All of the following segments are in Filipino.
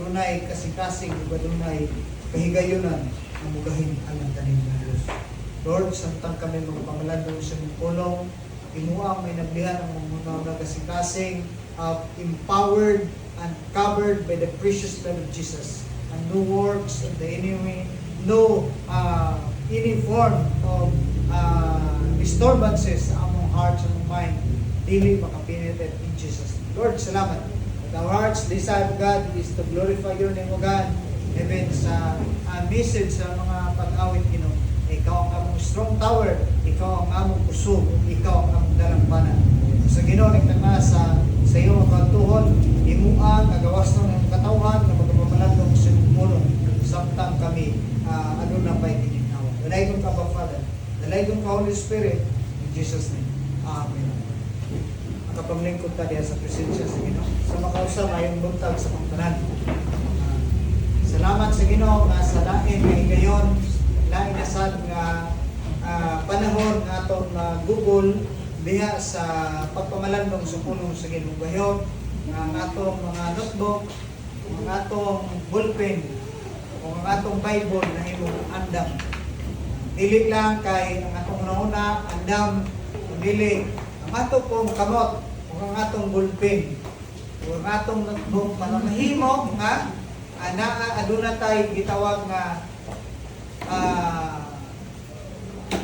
adunay kasing-kasing ug adunay kahigayunan ang mugahin ang tanim ng Dios. Lord, samtang kami magpamalandong sa imong pulong, imuang may nablihan ang mga kasing-kasing, empowered and covered by the precious blood of Jesus, and no works of the enemy, no any form of disturbances sa among hearts and mind, dili makapenetrate in Jesus. Lord, salamat. Our hearts' desire, God, is to glorify your name, O God, even sa message sa mga pag-awit, Ginoo. Ikaw ang among strong tower, ikaw ang among kusog, ikaw ang among dalampanan. Sa Ginoo, nagtanga sa iyong kantuhon, imuang agawas ng katawhan na magpapamalandong sa pulong, samtang kami ano na pa'y tininawa. Dalaygon ka ba, Father? Dalaygon ka, Holy Spirit, in Jesus' name. Amen. Nakapaglingkod ka diya sa presensya sa Ginoo. Sa makausap ayong buntag sa pangtanan. Salamat sa Ginoo nga sa lain nga higayon, lain na sad nga panahon nga atong Google diha sa pagpamalandong sa pulong sa Ginoo gayon nga atong mga notebook, mga atong ballpen, o ang atong Bible na imong andam. Dili lang kay ang atong una andam, dili ang atong pong kamot, o ang atong ballpen, o ang atong notebook mahimo nga aduna tay gitawag nga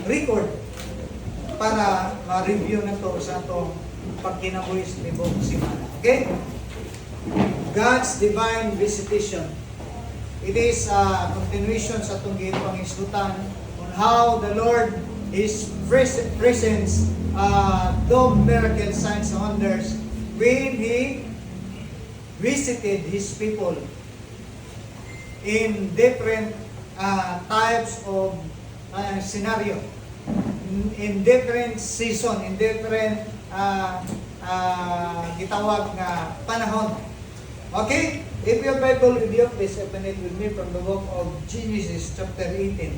record para ma-review na to sa atong pagkinabuhi sa libong simana. Okay? God's divine visitation. It is a continuation sa itong pangisgutan on how the Lord is presence, do miracle signs and wonders when He visited His people in different types of scenario, in different season, in different gitawag nga panahon. Okay? If your Bible with you, please open it with me from the book of Genesis chapter 18,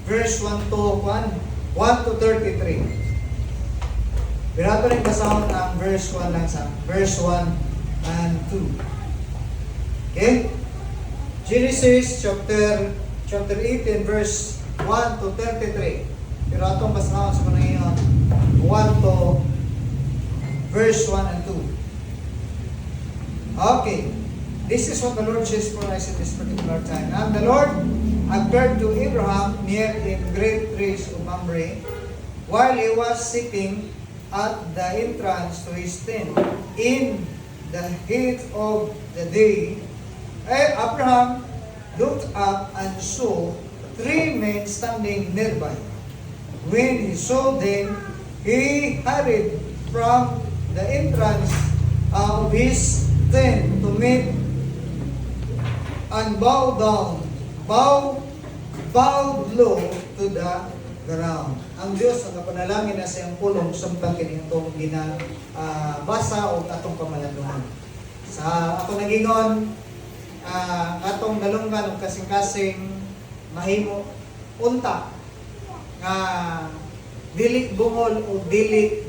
verse 1 to 33. Birato rin basahon ang verse 1 lang sa verse 1 and 2. Okay? Genesis chapter 18, verse 1 to 33. Pero atong basahon sa kanang 1 to verse 1 and 2. Okay. This is what the Lord says for us in this particular time. And the Lord appeared to Abraham near a great trees of Mamre, while he was sitting at the entrance to his tent in the heat of the day. Abraham looked up and saw 3 men standing nearby. When he saw them, he hurried from the entrance of his tent to meet and bowed low to the ground. Ang Diyos ang napanalangin na sa iyang pulong samtang kinitong basa o atong pamalandungan. Sa atong nagingon, atong dalunggan o kasing-kasing mahimo unta nga dili bungol o dili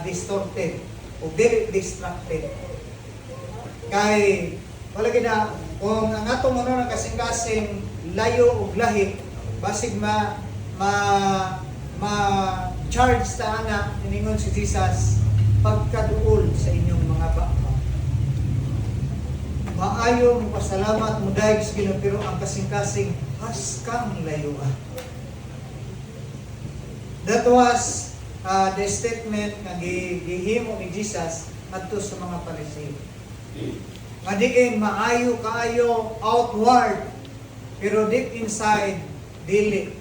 distorted o dili distracted. Kay wala gina kung ang atong mga kasing-kasing layo o lahi basig charge ta ana iningon si Jesus pagkaduol sa inyong mga baka. Maayo mo pasalamat mo dahil sa Ginoo pero ang kasing-kasing haskang layuan. That was the statement nga gihimo ni Jesus adto sa mga Pariseo. Madiin maayo kaayo outward pero deep inside dili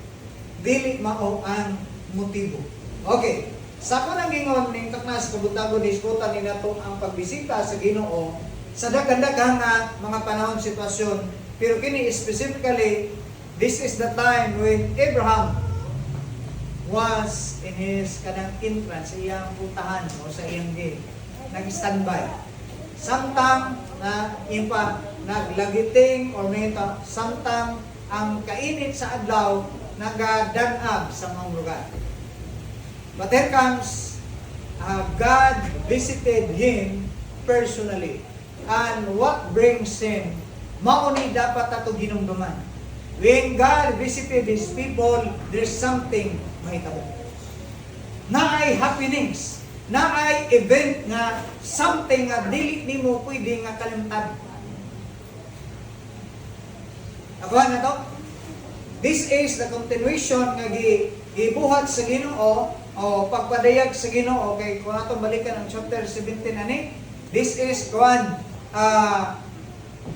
mao ang motibo. Okay, sa kanang gingon ning taknas kabutagon diskutan ni nato ang pagbisita sa Ginoo sa daghang mga panahon sitwasyon, pero kini specifically this is the time when Abraham was in his kanang entrance sa iyang putahan o sa iyang gate, nag-standby. Samtang na naglagiting or nita, samtang ang kainit sa adlaw nagadanab sa mga lugar. But here comes God visited him personally. And what brings him Mao ni dapat ato ginumduman. When God visited His people, there's something mahitabo. Naay happenings, naay event nga something nga dili nimo pwede nga kalimtan. Nakuha na to? This is the continuation nga gibuhat sa Ginoo o pagpadayag sa Ginoo. Okay, kung atong balikan ang chapter 17 ani, this is one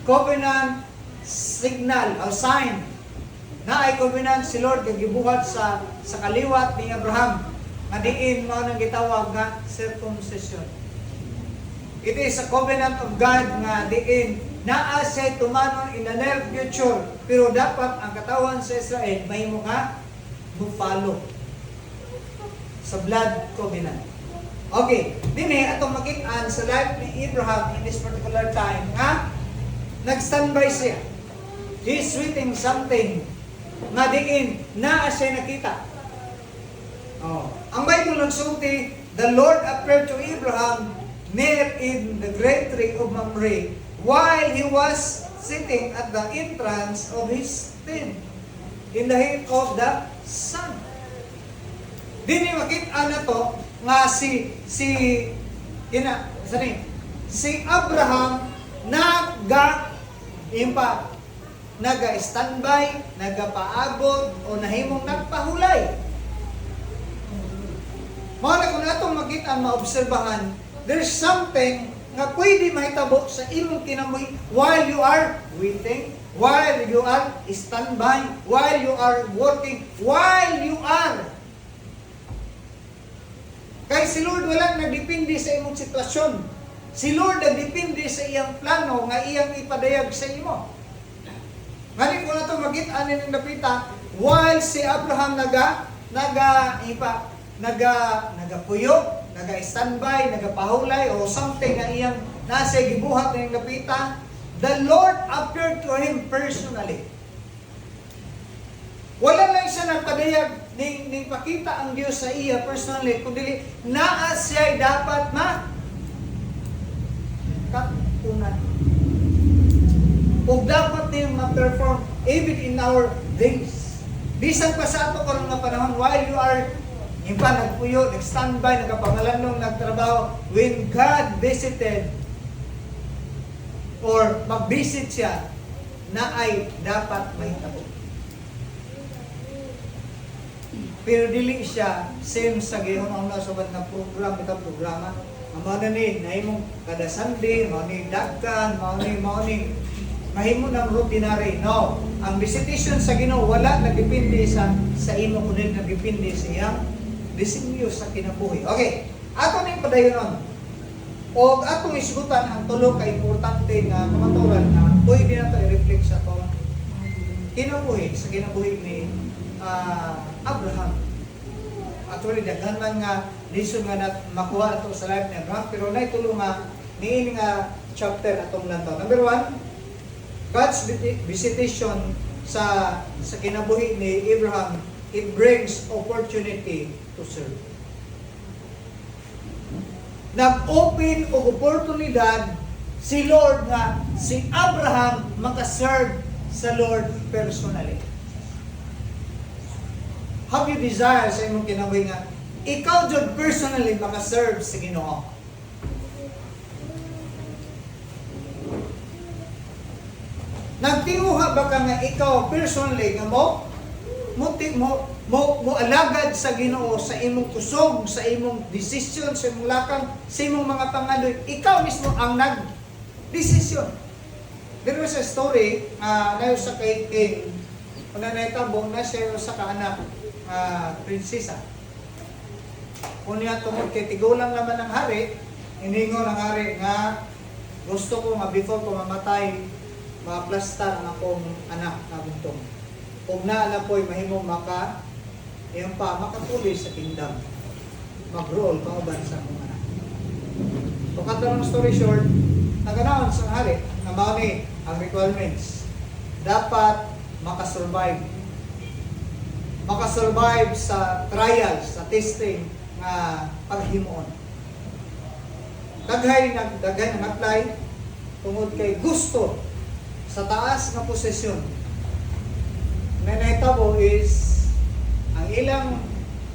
covenant signal or sign na ay covenant si Lord nga gibuhat sa kaliwat ni Abraham nga diin mao nang gitawag nga circumcision. It is a covenant of God nga diin naa siya tumanon in the near future, pero dapat ang katawan sa Israel mahimo nga mo-follow sa blood covenant. Okay, dinhi atong makit-an sa life ni Abraham in this particular time nga nag-standby siya. He's waiting something nga diin naa siya nakita. Ang Bible nagsulti, the Lord appeared to Abraham near in the great tree of Mamre while he was sitting at the entrance of his tent in the heat of the sun. Dini makita na to nga si Abraham naga-standby, nagapaabot o nahimong nagpahulay. Mao na kung atong makita maobserbahan, there's something nga pwede mahitabo sa imong kinabuhi while you are waiting, while you are standby, while you are working, while you are. Kaya si Lord wala nagdepende sa imong sitwasyon. Si Lord nagdepende sa iyang plano nga iyang ipadayag sa imo. Ngani kung nato makita ani ning napita, while si Abraham nagapuyok, naga-standby, nagapahulay, o something na iyang nasa gibuhat ng napita, the Lord appeared to him personally. Wala lang siya nagpadayag, ning pakita ang Diyos sa iya personally, kundi naa siya dapat katunan. O dapat niyang ma-perform even in our days. Bisan pa sa ato karong nga panahon, while you are nagpuyo, nag-standby, nagkapangalanong, nagtrabaho, when God visited or mag-visit siya, na ay dapat mahitabo. Pero dili siya same sa gihon ang nasabad na programa. Ang mga ni nahimong kada Sunday, mga ni dagkan, mga ni mahimo ng routinary. No, ang visitation sa Ginoo wala nagdepende sa imo kundi nagdepende sa iyang disenyo sa kinabuhi. Okay, ato ning padayonon. O atong isgutan ang tulo ka importante nga kamaturan na pwede na ito i-reflect sa ito kinabuhi, sa kinabuhi ni Abraham. Actually, daghan man nga lesson nga makuha ito sa life ni Abraham, pero na itulo nga niini nga chapter atong lantaw. Number 1, God's visitation sa kinabuhi ni Abraham, it brings opportunity to serve. Nag-open og oportunidad si Lord nga si Abraham makaserve sa Lord personally. Have you desire sa imong kinabuhi nga ikaw jud personally makaserve sa Ginoo? Nagtinguha ba ka nga ikaw personally nga mo alagad sa Ginoo sa imong kusog, sa imong desisyon, sa imong lakang, sa imong mga panganoy, ikaw mismo ang nag-desisyon. Dito sa story, na sa kay King, pananaytabong na siya sa kaanak, prinsesa. Kung niya tungkol kay tigulang naman ng hari, iningo ng hari nga gusto ko nga before ko mamatay, ma-plastar ang akong anak na buntong. Kung na po'y mahimong makatuloy sa kingdom. Mag-roll, kauban sa akong anak. So, katong story short, naganawon sa hari, na mauni ang requirements. Dapat makasurvive. Makasurvive sa trials, sa testing, nga paghimuon. Daghay nag-apply tungod kay gusto sa sa taas nga posisyon. Na nahitabo is ang ilang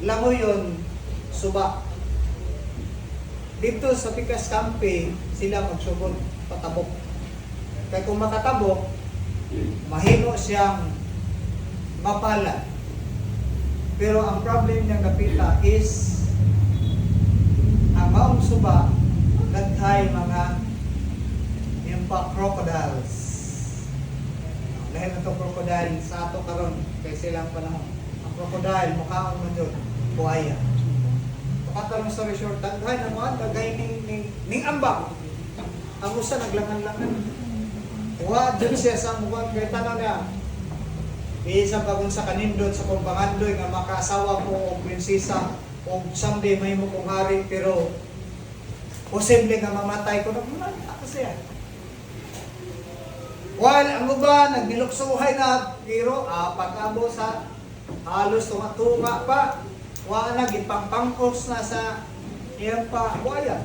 langoyon suba. Dito sa Pikas Campi, sila magsugod patabok. Kaya kung makatabok, mahimo siyang mapala. Pero ang problem niyang napita is ang maong suba nagtay mga yung pa crocodiles. Dahil na itong crocodile sa ato karon kay silang panahon. Ang crocodile, mukhaon mo dyan, buhaya. Patarong story short, daghay na mga, daghay ning ambak. Ang usa naglangan-langan. Wa dyan siya sa mukha, kaya tanaw niya. Isa pa kung sa kanindot, sa pambangandoy, nga makaasawa ko o prinsesa, o someday may mo kong hari, pero posible nga mamatay ko na, ako siya. While ang uban, nagniluksuhay na, pero pag-abo sa halos tumatunga pa, wala na, ipangpangkos na sa iyang buhaya.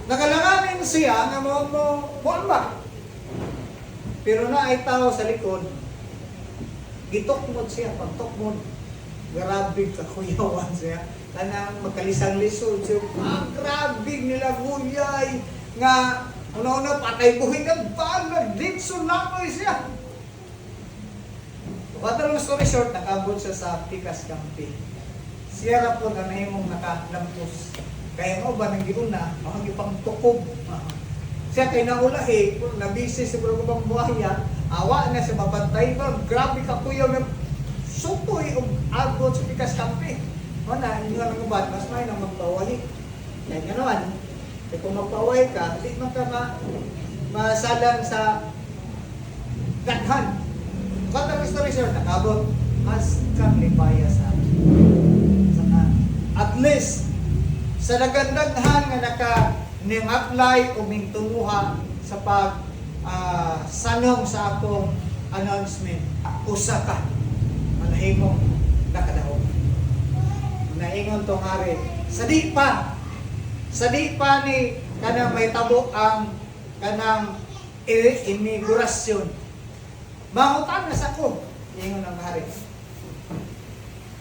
Nakalanganin siya nga mo ba? Pero na ay tao sa likod, gitokmod siya, pagtokmod, grabe kakuyawan siya. Kanang magkalisang lisod siya, grabe nila guyay, nga una-una patay buhay na ba, nagditso namoy siya. Long story short, nakabot siya sa Pikas Campi. Siya ra po na nahimong nakalampos. Kaya mo ba nang giuna, makagipang tukob. Siya kay naulahi, kung nabisi siguro ko bang buhaya, awa na siya mabantay ba, grabe ka kuya na sutoy o abot sa Pikas Campi. Mana, hindi nga nang ubad, mas may nang magpawahi. Kaya nga naman, kung magpawahi ka, hindi man ka masalang sa daghan. Long story short, nakabot, mas kang lipaya sa at least, sa nagandaghan nga naka-apply o mingtumuha sa sanong sa akong announcement, usa ka, manahimong nakadahog. Naingon tong hari, sa di pa ni kanang may tabo ang kanang imigrasyon. Mangutan na sa ko, ingon ang hari.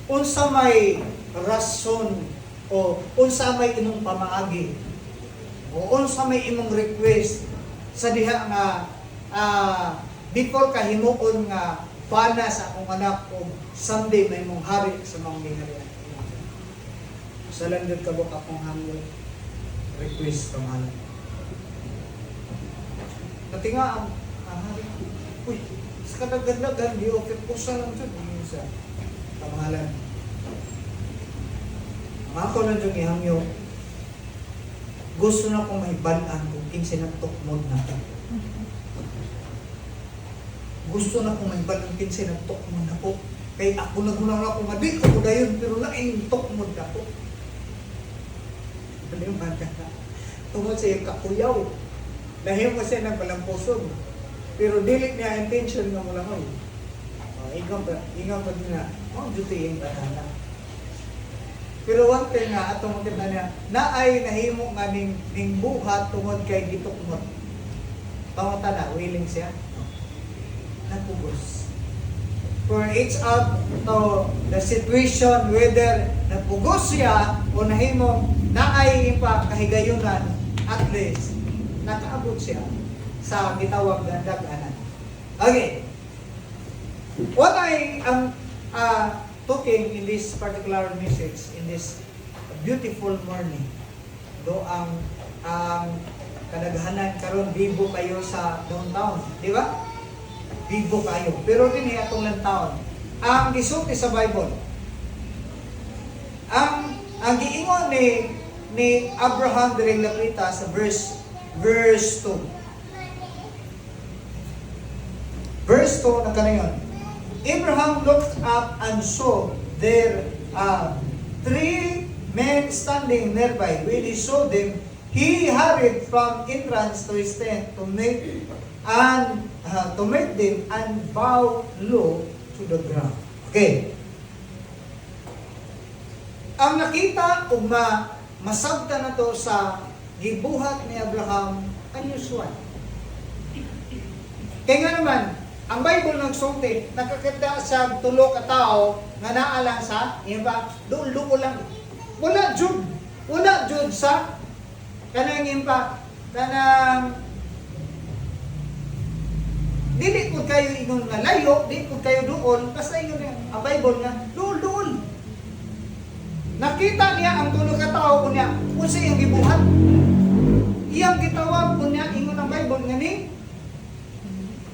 Unsa may rason o unsa may imong pamaagi o unsa may imong request sa diha nga before ka himuon nga pana sa akong anak o someday may imong hari sa mga gingharian. Sa landod ka buk akong hangyo request pamahalan. Pati nga ang hari, uy, sa kadagdagan, di okay po sa lang dyan. Hindi sa pamahalan. Ang ako na dyan ihangyo, gusto na kong mahibalaan kung kinsi nagtukmod na ito. Gusto na kong mahibalaan kung kinsi nagtukmod na po. Kaya ako nagulang na akong madi ko dayon, pero naing tukmod na po. Ano yung banda na? Tungkol sa iyong kakuyaw. Dahil mo siya nagpalampusod. Pero dilit niya intention nga mo lang ko. Ingaw pa din na, duty yung banana. Pero one thing nga, atong maganda niya, na ay nahimo nga ning buhat tungod kay gitukmod. Pangunta na, willing siya. Napugos. For each up to the situation, whether napugos siya o nahimong na ay pa kahigayunan, at least, nakaabot siya sa gitawag na daganan. Okay. What I am talking in this particular message, in this beautiful morning, do ang kadaghanan karon bibo kayo sa downtown, di ba? Bibo kayo. Pero din atong lantaon. Ang gisulti sa Bible, ang giingon ni Abraham direng nakita sa verse 2. Verse 2 na kanayon. Abraham looked up and saw there three men standing nearby. When he saw them, he hurried from entrance to his tent to meet them and bow low to the ground. Okay. Ang nakita ug masabta na to sa gibuhat ni Abraham unusual. Kaya nga naman, ang Bible nagsulti, nakakita sa tulo ka tao nga naalang sa, iba, doon lang. Wala jud sa kanang iba, kanang dili pud kayo ingon nga layo, dili pud kayo doon, basta ingon ang Bible nga doon. Nakita niya ang tulo ka tao unya, unsa iyang gibuhat? Iyang gitawag unya ingon ang Bible nga ni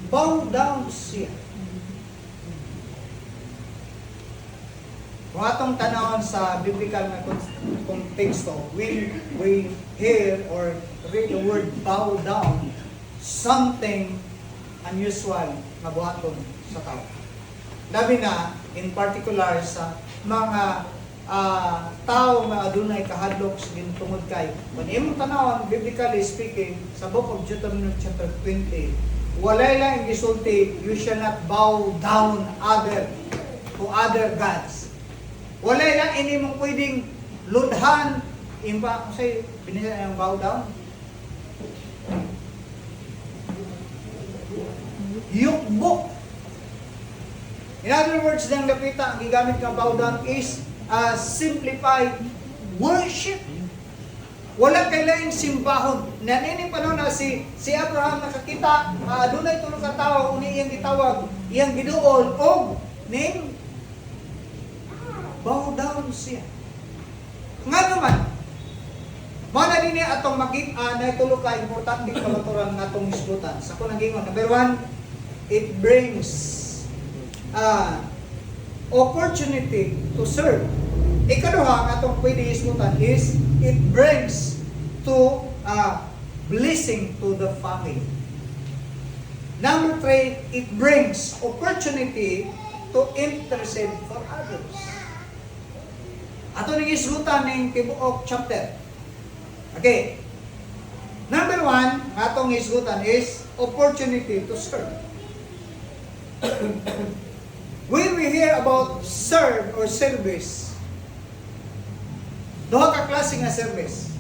bow down siya. Kung atong tanawon sa biblical na konteksto, when we hear or read the word bow down, something unusual nga buhaton sa tao. Labi na, in particular sa mga tao nga adunay kahadlok sa gintungod kay. Kung imong tanawon, biblically speaking, sa book of Deuteronomy chapter 20, walay lang ang gisulti, you shall not bow down to other gods. Walay lang ini mong pwedeng ludhan, impa, kasi binisa ang bow down. Yukbok. In other words, ang lapita, ang gigamit ng bow down is simplified worship. Wala kailangang simbahon. Nanini pa na si Abraham nakakita, dunay tulong ka tao, uni iyang gitawag, iyang giduol, o ning bow down siya. Nga naman, mana din niya atong makita na tulong ka importante kamaturan na itong isbutan. Sa kunang gingon, number 1, it brings opportunity to serve. Ikaduha nga itong pwede isbutan is it brings to blessing to the family. Number 3, it brings opportunity to intercede for others. Ato ning isbutan ning tibuok chapter. Okay. Number 1, nga itong isbutan is opportunity to serve. When we hear about serve or service, duha ka klase nga service.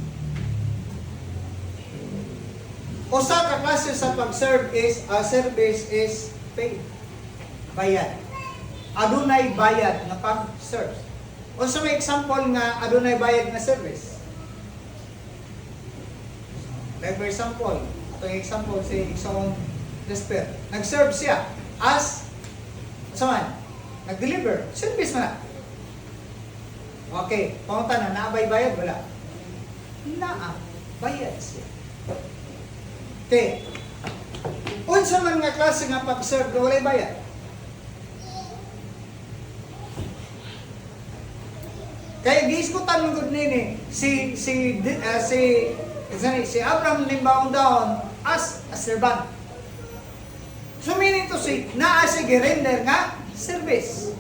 Usa ka klase sa pag-serve is service is paid. Bayad. Adunay bayad nga pag-serve. Unsa may example nga adunay bayad nga service? Like for example, atong example si Exxon Desper. Nag-serve siya as saman, nag-deliver, service man na. Okay, pangunta na, naabay bayad? Wala. Bayad siya. Okay. Unsa man nga klase nga pag-serve na walay bayad? Kaya giiskutan mo gud nini si Abraham nimbaon down as a servant. So meaning to say, naa si render nga service.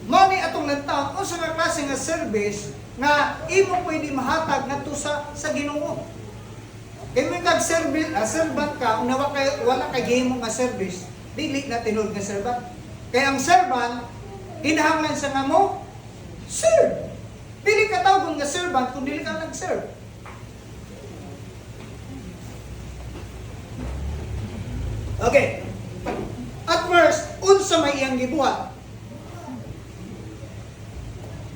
Mani atong lantaw, o sa klase nga service nga imo pwede mahatag ngadto sa Ginoo. Kaya mo kag-service, servant ka, wala kay gihimo nga service, dili na tinud nga servant. Kaya ang servant, kinahanglan sa nga mo, serve. Dili ka tawgon nga servant kung dili ka nag-serve. Okay. At first, unsa may iyang gibuhat?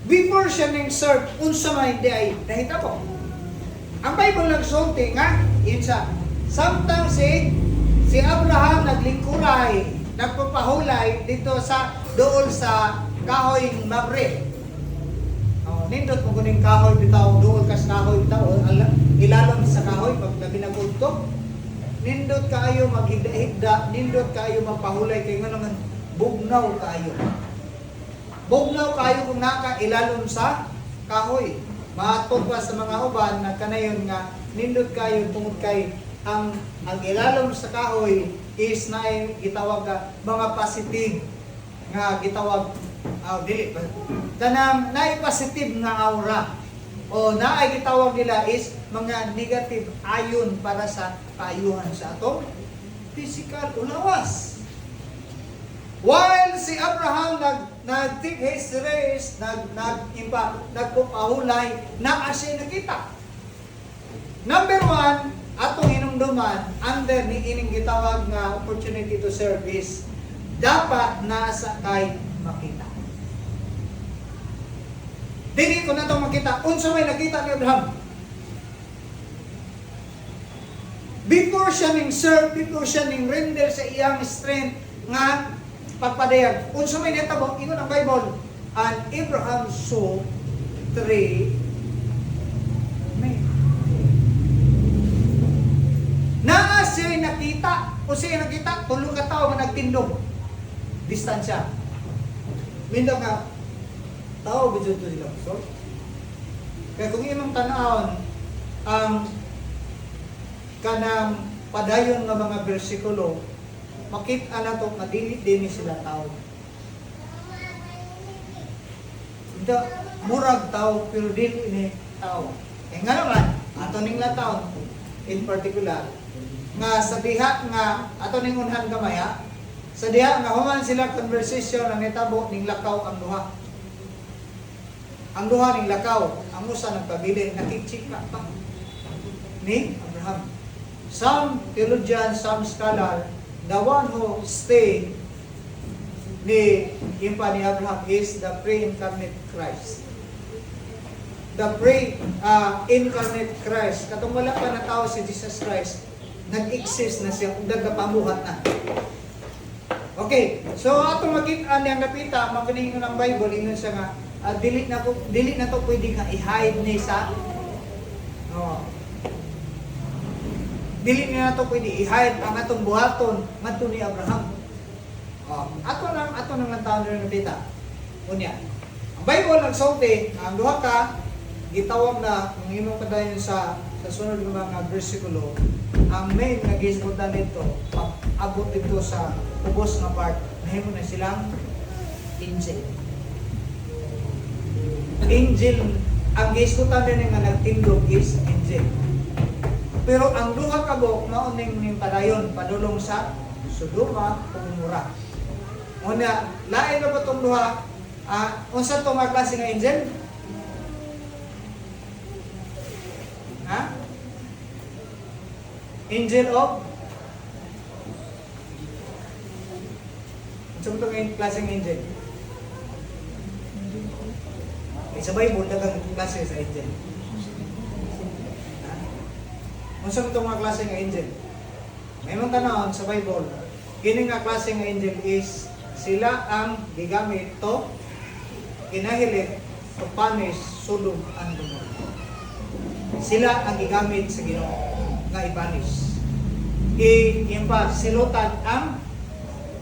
Before siya nang serve, unsa may di ay nahitabo. Ang Bible nagsulti nga, insa, samtang si Abraham naglingkuray, nagpapahulay dito sa dool sa kahoy Mamre. Nindot mo kuning kahoy bitaw, dool ka sa kahoy bitaw, ilalom sa kahoy pag nabinagudto. Nindot kaayo maghigda-higda, nindot kaayo magpahulay kay nga naman bugnaw kaayo. Bugnaw kaayo kung naka ilalom sa kahoy. Maatod pa sa mga uban na kanayon nga nindot kaayo tungod kay ang ilalom sa kahoy is na gitawag ka mga positive nga gitawag dili kanang naay positive nga aura o naay gitawag nila is mga negative ayon para sa kaayuhan sa atong physical ulawas. While si Abraham nag-take his race, nagpapahulay, na siya nakita. Number 1, atong hinumduman under ni ining gitawag nga opportunity to serve is dapat nasa kay makita. Dili ko na itong makita. Unsa may nakita ni Abraham? Before siya ning serve, before siya ning render sa iyang strength nga pagpadayag. Unsa may natabo? Ingon ang Bible. And Abraham saw 3 men. Naa siya nakita. O siya nakita, tulong ka tao nga nagtindog. Distansya. Mindaw nga, tao bidyo to sila. So, kaya kung imong tanawon ang kanang padayon nga mga bersikulo, makita na to nga dili din sila tao. Hindi, murag tao, pero dili ni tao. Eh nga naman, ato ning lataon, in particular, nga sa diha nga, ato ning unhan gamay ha, sa diha nga human sila conversation ang nitabo ning lakaw ang duha. Ang duha ning lakaw, ang usa nagpabilin, nakikchika pa ni Abraham. Some theologians, some scholar, the one who stay ni impa ni Abraham is the pre-incarnate Christ. The pre-incarnate Christ. Katong wala pa na tao si Jesus Christ, nag-exist na siya, nagapamuhat na. Okay, so atong makita niyang napita, mapiningon ng Bible, ingon siya nga, dili na to pwede nga i-hide ni sa dili na to pwede i-hide ang atong buhaton ngadto ni Abraham. Ato nang taon rin napita. Unya. Ang Bible nagsulti ang duha ka gitawag na kung imong padayon sa sunod ng mga bersikulo, ang main nga gisgutan nito pag-abot dito sa ubos nga part, nahimo na silang angel. Angel, ang gisgutan din nga nagtindog is angel. Pero ang duha ka bok mauning ning padayon padulong sa Sodoma ug Gomora. Una, lain na ba itong duha? Unsa itong mga klase nga angel? Ha? Angel of? Unsa itong klase nga angel? Sa Bible, dagang klase sa angel. Ha? Unsa itong mga klase nga angel? May mga tanawon sa Bible, kini nga klase nga angel is sila ang gigamit to kinahilit to punish Sodom and Gomorrah. Sila ang gigamit sa Ginoo nga i-punish. Silutan ang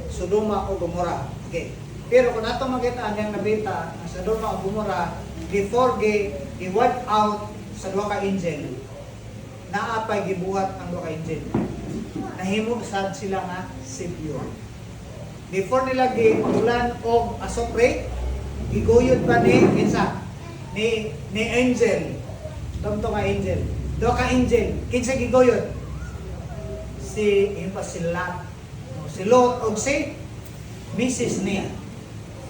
Sodoma o Gomorrah. Okay. Pero kung nato makita ang nabita ang Sodoma o Gomorrah before i-wipe out sa duha ka angel, naapay gibuhat ang duha ka angel. Nahimo sad sila nga Savior. Before nila giulan og asopre, giguyod pa ni angel. Tumto ka angel. Do ka angel, kinsa giguyod? Si Lot. Si Lot og si Mrs. niya.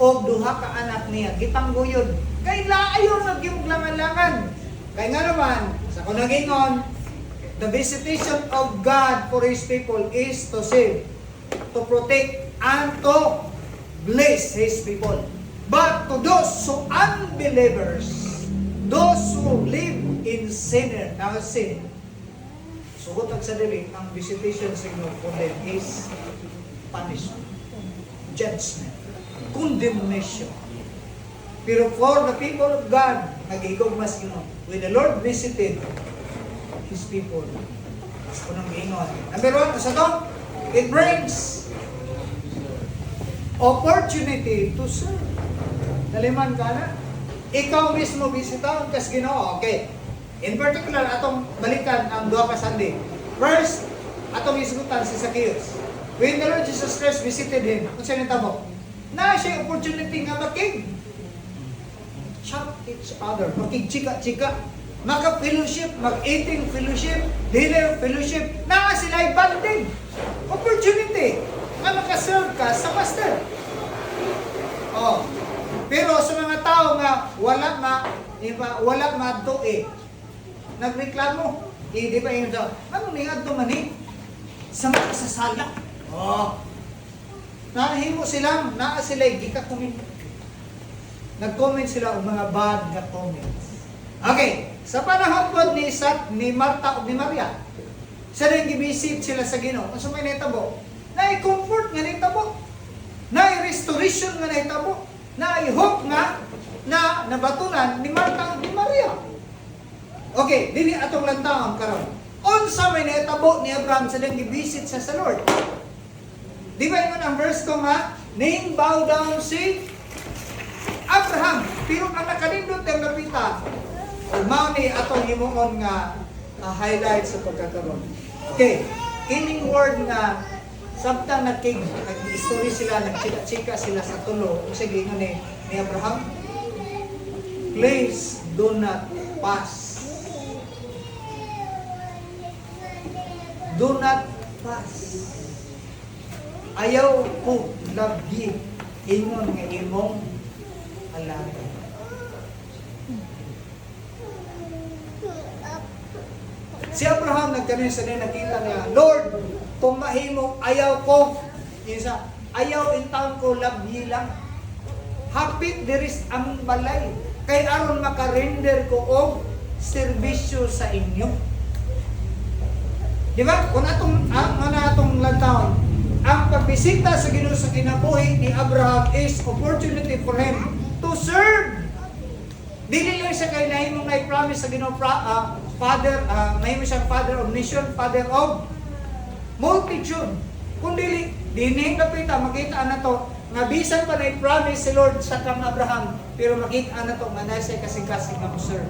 Og duha ka anak niya gipangguyod. Kay laayo nagyuglangan-langan. Kay nga naman sa kunagingon, the visitation of God for His people is to save, to protect, and to bless His people. But to those who unbelievers, those who live in sin, sugot ang sadili, ang visitation signal for them is punishment, judgment, condemnation. Pero for the people of God, nag-igugmas Ginoo, when the Lord visited His people, mas punong giingon. Number 1, sa to, it brings opportunity to serve. Naliman ka na? Ikaw mismo bisitaon kas Ginoo. Okay. In particular, atong balikan ang duha ka Sunday. First, atong isgutan si Zacchaeus. When the Lord Jesus Christ visited him, kung siya nitabo, na siya opportunity nga chat each other, makig-chika-chika, maka-fellowship, mag-eating fellowship, dinner fellowship, na sila bonding. Opportunity nga makaserve ka sa master. Pero sa mga tao nga wala madto nagreklamo, Di ba yun sa, ano ni adto man ni? Sa mga sasala. Oh. Nahimo silang, naa sila gika-comment. Nag-comment sila og mga bad na comments. Okay, sa panahon po ni Marta o ni Maria, sa rin gibisit sila sa Ginoo. Ano may nahitabo? Na-comfort nga nahitabo. Na-restoration nga nahitabo. Na-hope nga na nabatunan ni Marta o ni Maria. Okay, dili atong lantaon karon. Unsa may nahitabo ni Abraham sa rin gibisit sa Lord? Di ba yun ang verse ko nga? Name bow down si Abraham. Pero ang nakalindot ang napita, mao ni atong himuon nga highlight sa pagkakaroon. Okay, ining word nga samtang nag-history sila, nagchika-chika sila sa tulo, sige nga ni Abraham, please do not pass. Do not pass. Ayaw ko labgi ingon nga imong alaga. Si Abraham nagkanin sa nakita niya, Lord, kung mahimo, ayaw ko. Isa, ayaw intawon ko labgi lang. Hapit diris among balay. Kay aron makarender ko og serbisyo sa inyo. Di ba? Kung atong lantawon, ang pagbisita sa Ginoo sa kinabuhi ni Abraham is opportunity for him to serve. Dili lang siya kay nahimong na-promise sa Ginoo Father, mahimo siyang Father of Nation, Father of Multitude. Kung dili kapita, makita na to, nga bisan pa na-promise si Lord sa kang Abraham, pero makita na to, nga nasa kasing-kasing nga serve.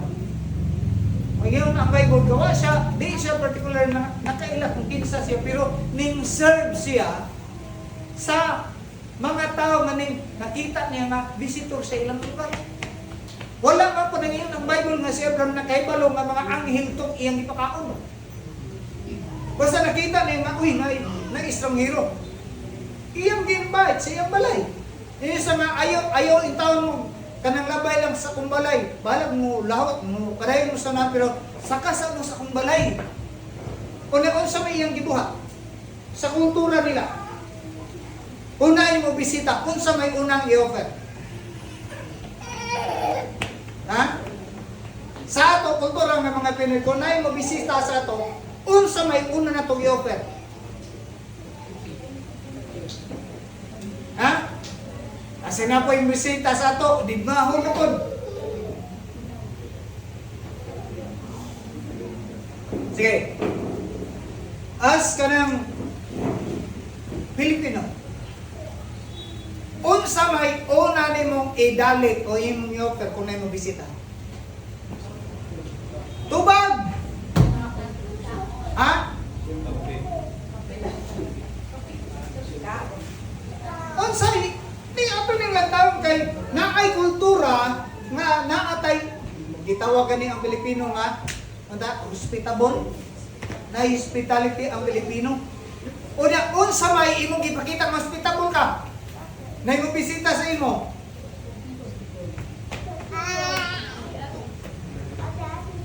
Ngayon ang Bible, gawa siya, di siya particular na nakaila kung kinsa siya, pero ning serve siya sa mga tao nga nakita niya nga visitor sa ilang lugar. Wala pa po nangyayon ang Bible nga si Abraham nakaibalo nga mga anghel itong iyang ipakaon. Basta nakita niya nga, uy, na estranghero. Iyang ginbite sa iyang balay. Isa nga, ayaw intawon mo, kanang labay lang sa kumbalay. Balag mo, lahot mo, kadayon mo sa na, pero sakasa mo sa kumbalay. Kung sa may iyang gibuhat, sa kultura nila, unahin mo bisita, kung sa may unang i-offer. Ha? Sa ato, kultura ng mga Pinoy, kung unahin mo bisita sa ato, unsa may una na itong i-offer. Ha? Kasi na po yung bisita sa ato, di ba ako napod? Sige. As ka ng Pilipino, unsa may una ni mong idalit o imong i-offer kung na mo bisita? Tubag! Ha? Unsa ni ato ning lantaw kay naay kultura nga naatay gitawagan ni ang Pilipino nga hospitable na hospitality ang Pilipino. Una unsa may imong gipakita nga hospitable ka? Na imong bisita sa imo.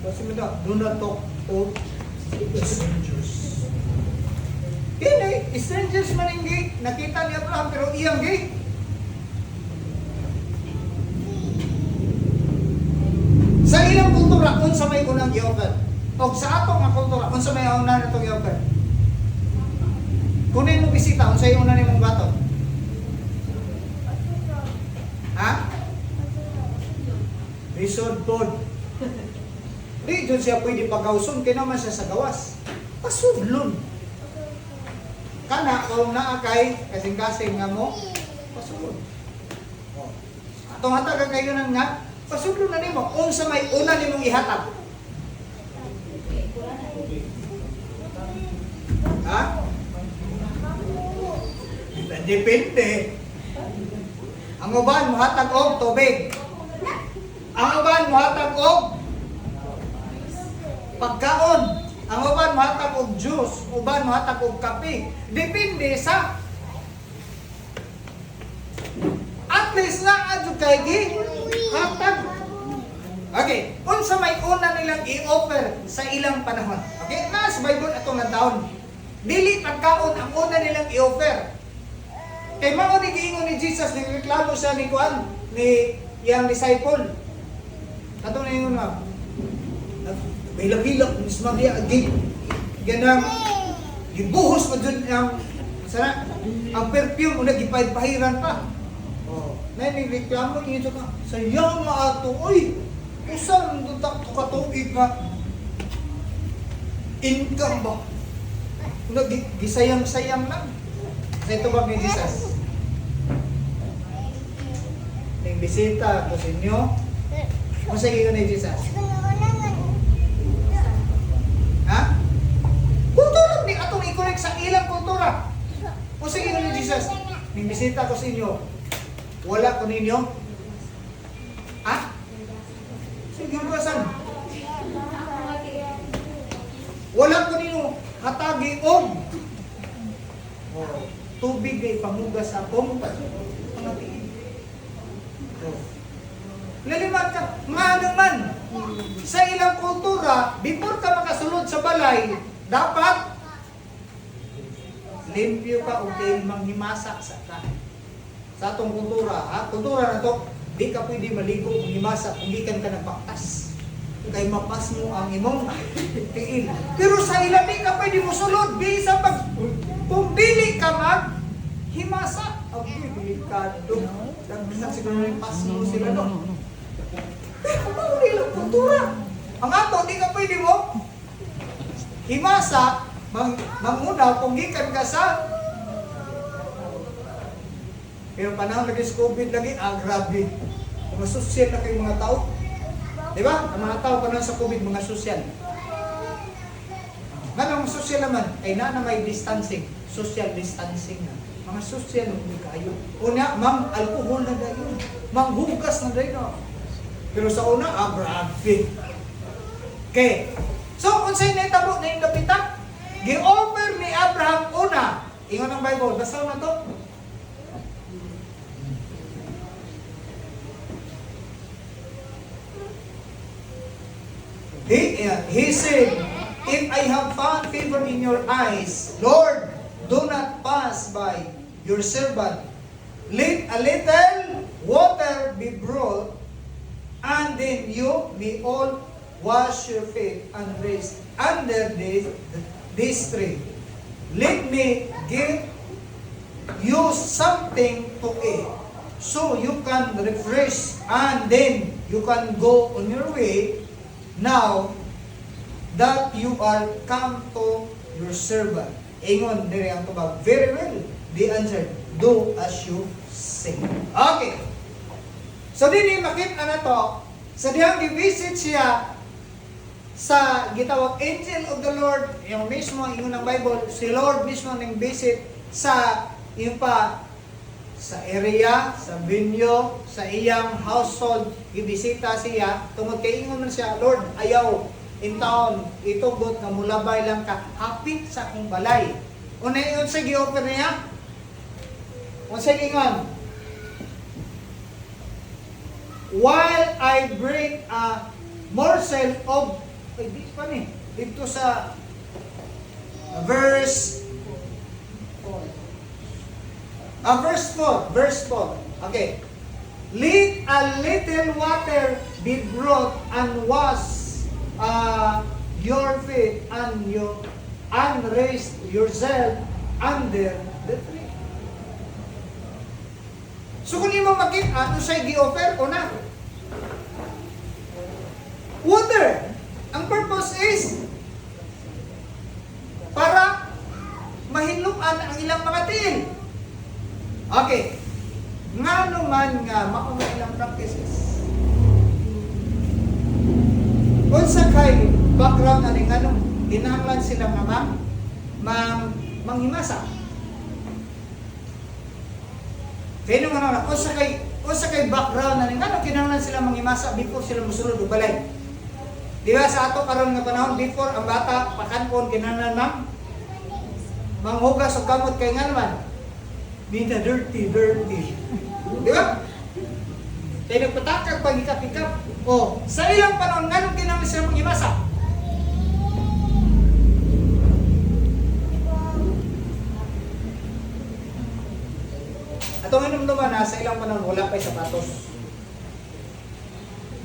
Basta mo do not talk to strangers. Kini, strangers man hindi nakita ni Abraham pero iyang gay. Sa ilang kultura, unsa may unang i-offer? O sa ato nga kultura, unsa may una na itong i-offer? Kung na mo bisita, unsa yung una ni mong bato? Ha? Resort food. Di, dun siya pwede pagawson, kaya naman siya sa gawas. Pasudlon. Kana, kung naakay, kasing-kasing nga mo, pasudlon. Atong hatag kayo nang nga, pasudlon na nimo. Unsa may una nimong ihatag? Ha? Depende. Ang uban mohatag og tubig. Ang uban mohatag og pagkaon. Ang uban mohatag og juice, uban mohatag og kape. Depende sa at least na adto kay gi hatag. Okay, unsa may una nilang i-offer sa ilang panahon. Okay, mas Bible atong nataon. Dili pagkaon ang una nilang i-offer. Kay mao ni giingon ni Jesus ning reklamo siya ni Juan ni yang disciple. Atong ningon na. Bilang-bilang Miss Maria agi ganang gibuhos pa dun ang sana ang perfume una gipahid-pahiran pa. Oh, nay ning reklamo ni Jesus ka. Sayang maato oy. Usan dutak to katuig nga income ba? Una gisayang-sayang lang. Sa ito ba ni Jesus? Ning bisita ko sa inyo. Kung sa inyo ni Jesus? Ha? Kultura ni atong i-correct sa ilang kultura. Kung sa inyo ni Jesus? Ning bisita ko sa inyo. Wala ko ninyo? Ha? Sige ba san? Wala ko ninyo hatagi og tubig ay pamugas sa akong pangatiin. Lalimat ka, nga naman, sa ilang kultura, before ka makasulod sa balay, dapat limpyo ka o kayo manghimasak sa ka. Sa atong kultura, ha? Kultura na to, di ka pwede maligo kung himasak, kung gikan ka nagpaktas. Kay mapas mo ang imong tiin. Pero sa ilang di ka pwede mo sulod, bisa pag kung dili ka himasa, okay, delikado. Nagbisan siguro yung pas mo sila, no? Pero kung nilang kultura, ang ato, di ka pwede mo himasa, mangunaw, kung gikan ka sa pero panahon lagi sa COVID lagi, grabe. Mga sosyal na kayong mga tao. Di ba? Ang mga tao panahon sa COVID, mga sosyal. Ganang sosyal naman, ay na may distancing. Social distancing na. Mga sosyal na kayo. Una, alcohol na dayon. Hugas na dayon. Pero sa una, grabe. Okay. So, kung sa'yo naitabo na yung kapita, gi-offer ni Abraham una. Ingon ang Bible, basta na to. He said, if I have found favor in your eyes, Lord, do not pass by your servant. Let a little water be brought, and then you may all wash your feet and rest under this tree. Let me give you something to eat, so you can refresh, and then you can go on your way. Now that you are come to your servant. Ingon dire ang tubag. Very well. They answered, do as you say. Okay. So din makita na to, sa diyang gi-visit siya sa gitawag angel of the Lord, yung mismo ingon ng Bible, si Lord mismo ning visit sa yung pa sa area, sa venue, sa iyang household, ibisita siya, tungod kay ingon man siya, Lord, ayaw, in town, itugot na mulabay lang ka, hapit sa akong balay. Unay yun sa gi-offer niya, unsa ingon, while I bring a morsel of, di pa ni, dito sa verse 4. Okay. Let a little water be brought and wash your feet and rest yourself under the tree. So kung mo makita, ano siya gi-offer o na? Water. Ang purpose is para mahinluan ang ilang mga tiil. Okay. Nga naman nga, mauna ilang practices. Unsa kay background na nga nung kinahanglan sila nga manghimasa. Kaya nung ano, unsa kay background na nga nung kinahanglan sila manghimasa before sila musulod og balay. Di ba sa ato karon nga panahon before ang bata pakanpon kinahanglan manghugas og kamot kay nga naman dirty. Di ba? Kaya nagpatakag pag ikap-ikap. O, sa ilang panahon, nganong kinahanglan sila maghimasa? Atong hinumduman na sa ilang panahon, wala pa'y sapatos.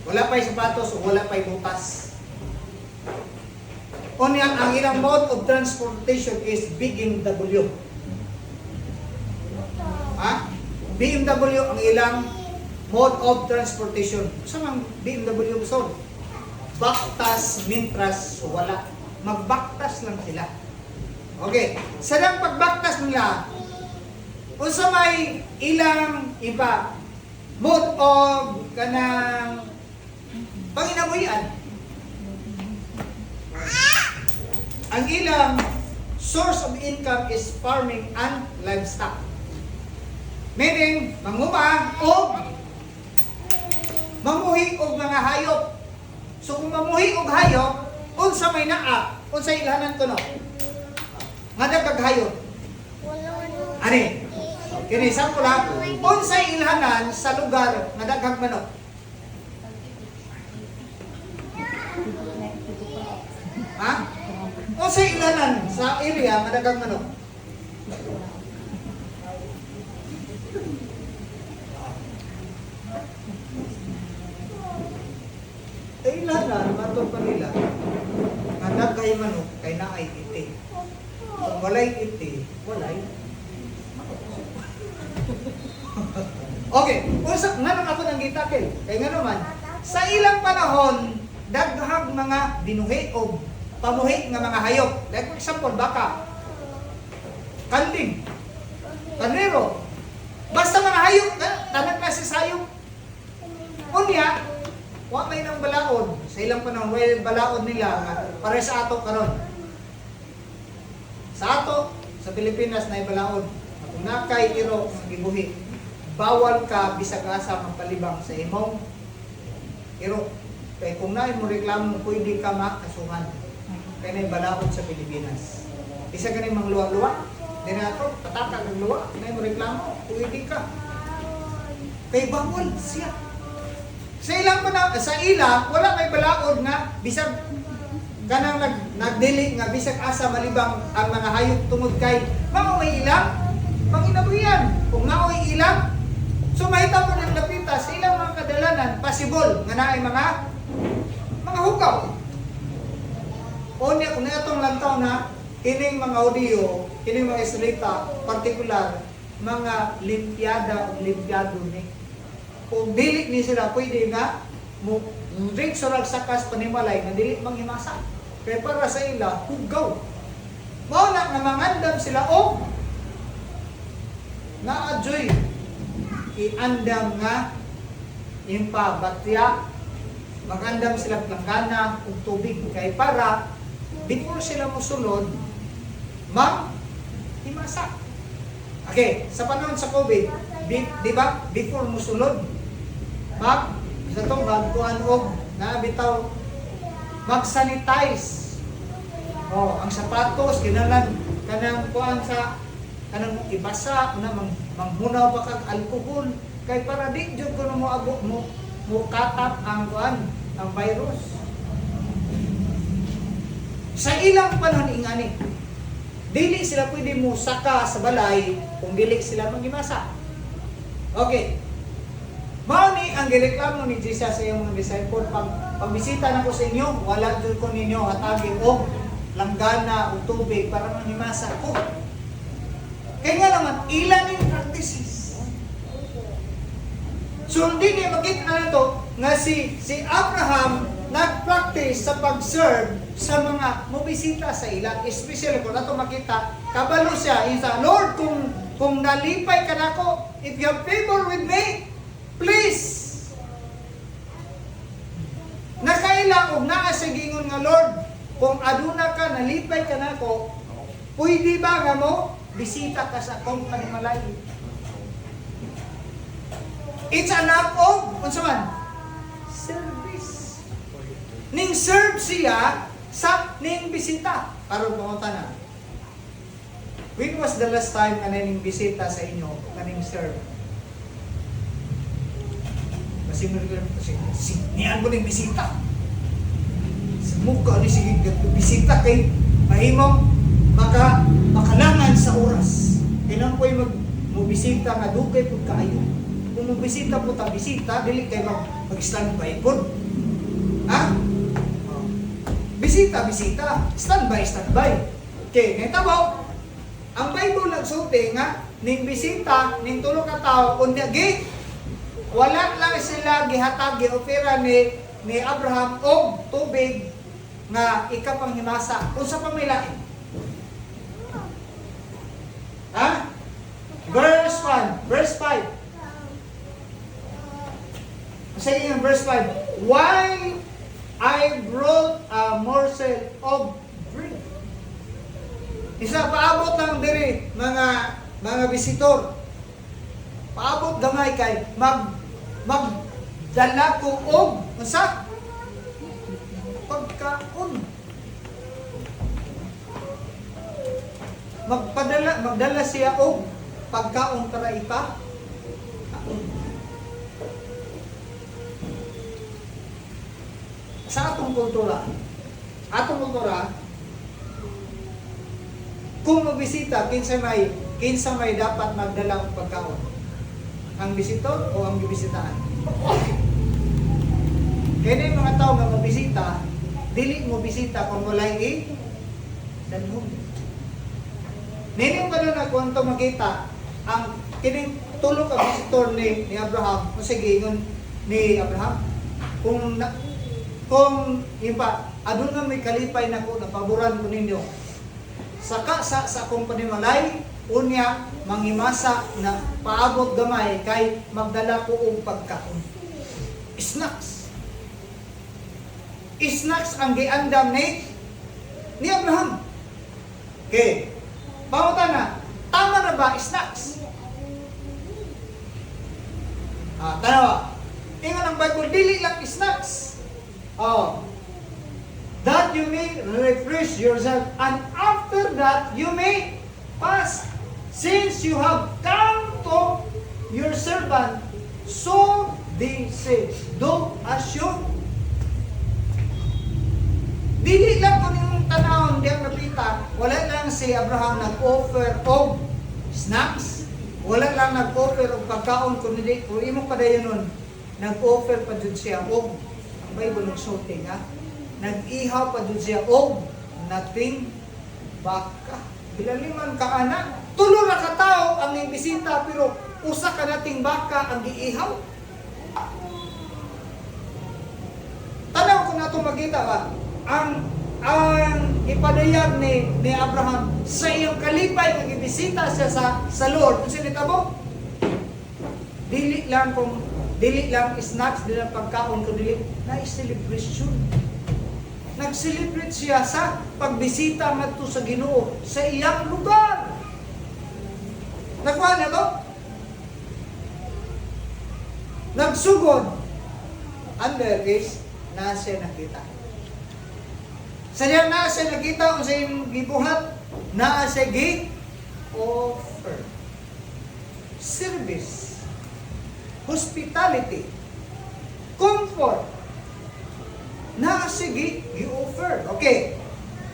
Wala pa'y sapatos o wala pa'y butas. Unya, ang ilang mode of transportation is BMW. Ha? BMW ang ilang mode of transportation. Saan ang BMW gusto? Baktas, mintras, wala. Magbaktas lang sila. Okay. Sa lang pagbaktas nila, kung sa may ilang iba, mode of kanang panginabuhian, ang ilang source of income is farming and livestock. Meaning, manguma o mamuhi og mga hayop. So kung mamuhi og hayop, unsa may naa, unsa ilhanan ko no? Nga dagag hayop. Ani? Kini sample ha. Unsa ilhanan sa lugar nga daghang manok? Ha? Unsa ilhanan sa area nga daghang manok? Ilhanan matod pa nila nga daghay manok kay naay iti. Kung walay iti, walay manok. Okay, unsa nganong ako nang gitakil? Kay ngano man sa ilang panahon daghang mga binuhi o pamuhi nga mga hayop. Like for example, baka, kanding, karnero, basta mga hayop, tanang klase sa hayop. Unya, wa may nang balaod. Sa ilang panahon, may balaod nila para sa ato karon. Sa ato, sa Pilipinas na balaod. Kung nakay iro ng gibuhi, bawal ka bisag asa magpalibang sa imong iro. Kaya kung nain mo reklamo, pwede ka makasuhan. Kaya na balaod sa Pilipinas. Isa ka na yung mga luwa-luwa. Hindi na ito, pataka ng luwa. Nain mo reklamo, pwede ka. Kaya bawal siya. Sa ilang sa ila, wala may balaod nga bisag kanang nagdili nga bisag asa malibang ang mga hayop tungod kay mao may ilang panginabuhian. Kung mao ay ilang, so mahita mo ng lapita sa ilang mga kadalanan possible nga naay mga hugaw. O niya kung itong lantaw na kining mga audio, kining mga Israelita, particular mga limpyada o limpyado ni. Kung dili ni sila, pwede nga mo drink sa sakas panimalay nga dili manghimasa. Kaya para sa ila, hugaw. Mao na nga mangandam sila o na-adjoy iandam nga impa batya magandam sila planggana ug tubig kay para before sila mosulod himasa. Okay, sa panahon sa COVID, di ba? Before mosulod sa tong magkuhan og na bitaw mag-sanitize. Oh, ang sapatos kinahanglan kanang kuan sa kanang ibasa una manghunaw pa kag alcohol kay para di jud kuno mo abo mo katap ang kuan ang virus. Sa ilang panahon ingani, dili sila pwede mo saka sa balay kung dili sila manghimasa. Okay. Mao ni ang gireklamo ni Jesus sa iyang mga disciple pagbisita nako sa inyo, wala jud ko ninyo hatagin og langgana o tubig para manghimasa ko. Kaya nga naman, ilan yung practices. So, hindi niya makita na ito nga si Abraham nag-practice sa pag-serve sa mga mabisita sa ilan. Especially kung nato makita, kabalo siya, isa, Lord, kung nalipay ka na ako, if you have favor with me, please. Nakailang og naa sa gingon nga Lord, kung aduna ka, nalipay ka na ako, pwede ba nga mo bisita ka sa akong panimalay? It's an act of, unsa man? Service. Ning serve siya sa ning bisita. Karon pumunta na. When was the last time na ning bisita sa inyo na ning serve? simmer ko kasi niyan mo ning bisita. Sa mukha ni sige bisita kay mahimong makalangan sa oras. Kailan po'y magbisita nga dugay pud kaayo. Kung magbisita po ta bisita, dili kay mag-standby po. Ha? Oh. Bisita, standby. Okay, nitabo. Ang Bible nagsulti nga ning bisita ning tulo ka tawo unya gi wala lang sila gihatag giopera ni Abraham og tubig nga ikapanghimasa unsa pa may lain. Ha? Verse 5. Sige yung verse 5. Why I brought a morsel of bread. Isa paabot lang diri mga visitor. Paabot gamay kay magdala ko og unsa? Pagkaon. Magdala siya og pagkaon para ipa. Sa atong kultura, kung mabisita, kinsa may dapat magdala og pagkaon? Ang visitor o ang bibisitahan? Kaya yung mga tao nga mabisita, dili mo bisita kung walay danhon. Nining pa na kung ito makita, ang kining tulo ka visitor ni Abraham, o sige, ni Abraham, kung iba, adun nga may kalipay na ko, napaboran ko ninyo. Saka sa akong panimalay, unya, manghimasa na paabot gamay kay magdala ko og pagkaon. Snacks. Snacks ang giandam ni Abraham. Okay. Pangutan na, tama na ba snacks? Tanawa. Ingon ang Bible, dili lang snacks. That you may refresh yourself, and after that you may fast. Since you have come to your servant, so they say, do as you. Dili lang kung yung tanawon diyang napita, wala lang si Abraham nag-offer of snacks, wala lang nag-offer of pagkaon, kung imong padayon nun, nag-offer pa dun siya og, ang Bible nagsulti nga, nag-ihaw pa dun siya og nating baka. Bilaliman ka anak, tulo na katao ang bisita, pero usa ka nating baka ang giihaw. Tanaw ko na ito magkita ba? Ang ipadayag ni Abraham sa iyong kalipay ng ibisita siya sa Lord. Kung sinitabo, dili lang snacks, dili lang pagkaon, kundi na celebration. Nag-celebrate siya sa pagbisita ngadto sa Ginoo sa iyang lugar. Nakuha na to? Nagsugod. Under is nasa nakita. Sa diyan nasa nakita kung sa iyong gibuhat, nasa gi-offer. Service. Hospitality. Comfort. Nasa gi-offer. Okay.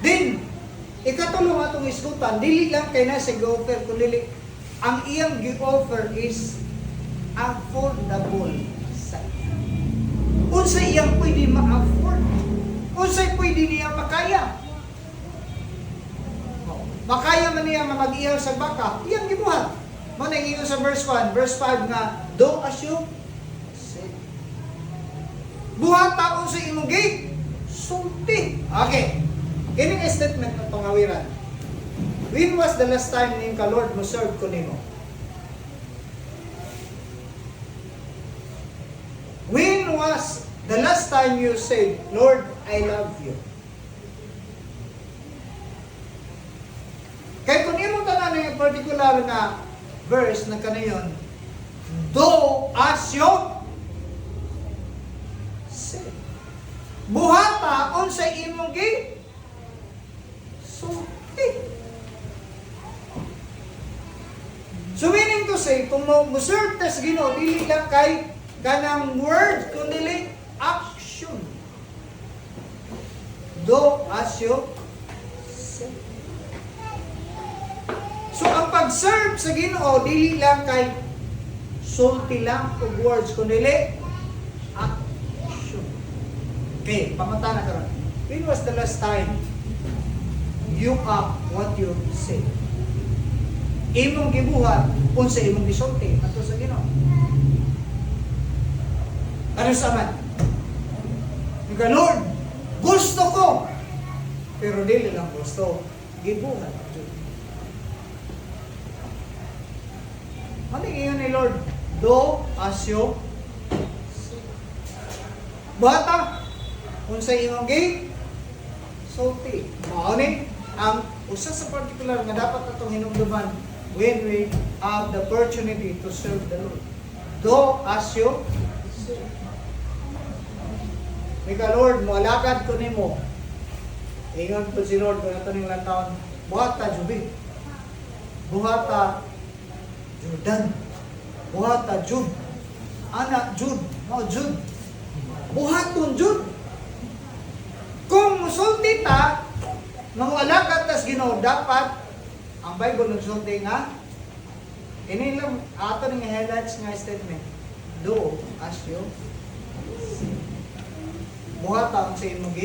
Then, ikatulong atong isgutan, dili lang kay nasa gi-offer, kundi ang iyang gi-offer is affordable sa iya. Unsa iyang pwede ma-afford? Unsay pwede niya makaya? Makaya man niya mag-ihaw sa baka, iyang gibuhat. Mo na ingon sa verse 1, verse 5 nga, do as you say. Buhat taon sa imong gate, sulti. Okay. Kining statement na pangawiran. When was the last time ning ka Lord mo serve ko nimo? When was the last time you said, Lord, I love you? Kaya kung imo tanan ng particular na verse na kanayon, do as you say. Buhata unsa imong gi sulti. So meaning to say, kung mo serve tas Ginoo, dili lang kay kanang word kundi action. Do as you say. So ang pag-serve sa Ginoo dili lang kay sulti lang og words kundi action. Okay, pamata na karon. When was the last time you up what you say? Imong gibuhat unsa imong gisulti ato sa Ginoo. Ano sa man? Nga Lord, gusto ko. Pero dili lang gusto, gibuhat. Ano iyon ni Lord? Do as you say. Bata, unsa imong sulti. Mao ni ang usa sa particular nga dapat atong hinumduman when we have the opportunity to serve the Lord. Do as you say. Mika Lord, moalagad ko nimo. Ingon po si Lord kung ito ning lantaon, buhata Jubi. Buhata Jordan. Buhata Jud. Anak Jud. No, Jud. Buhaton Jud. Kung musulti ta, mamualagad tas Ginoo, dapat ang Bible nagsulti nga ini lang ato ning highlights nga statement. Do as you say. Buhata ang sa imong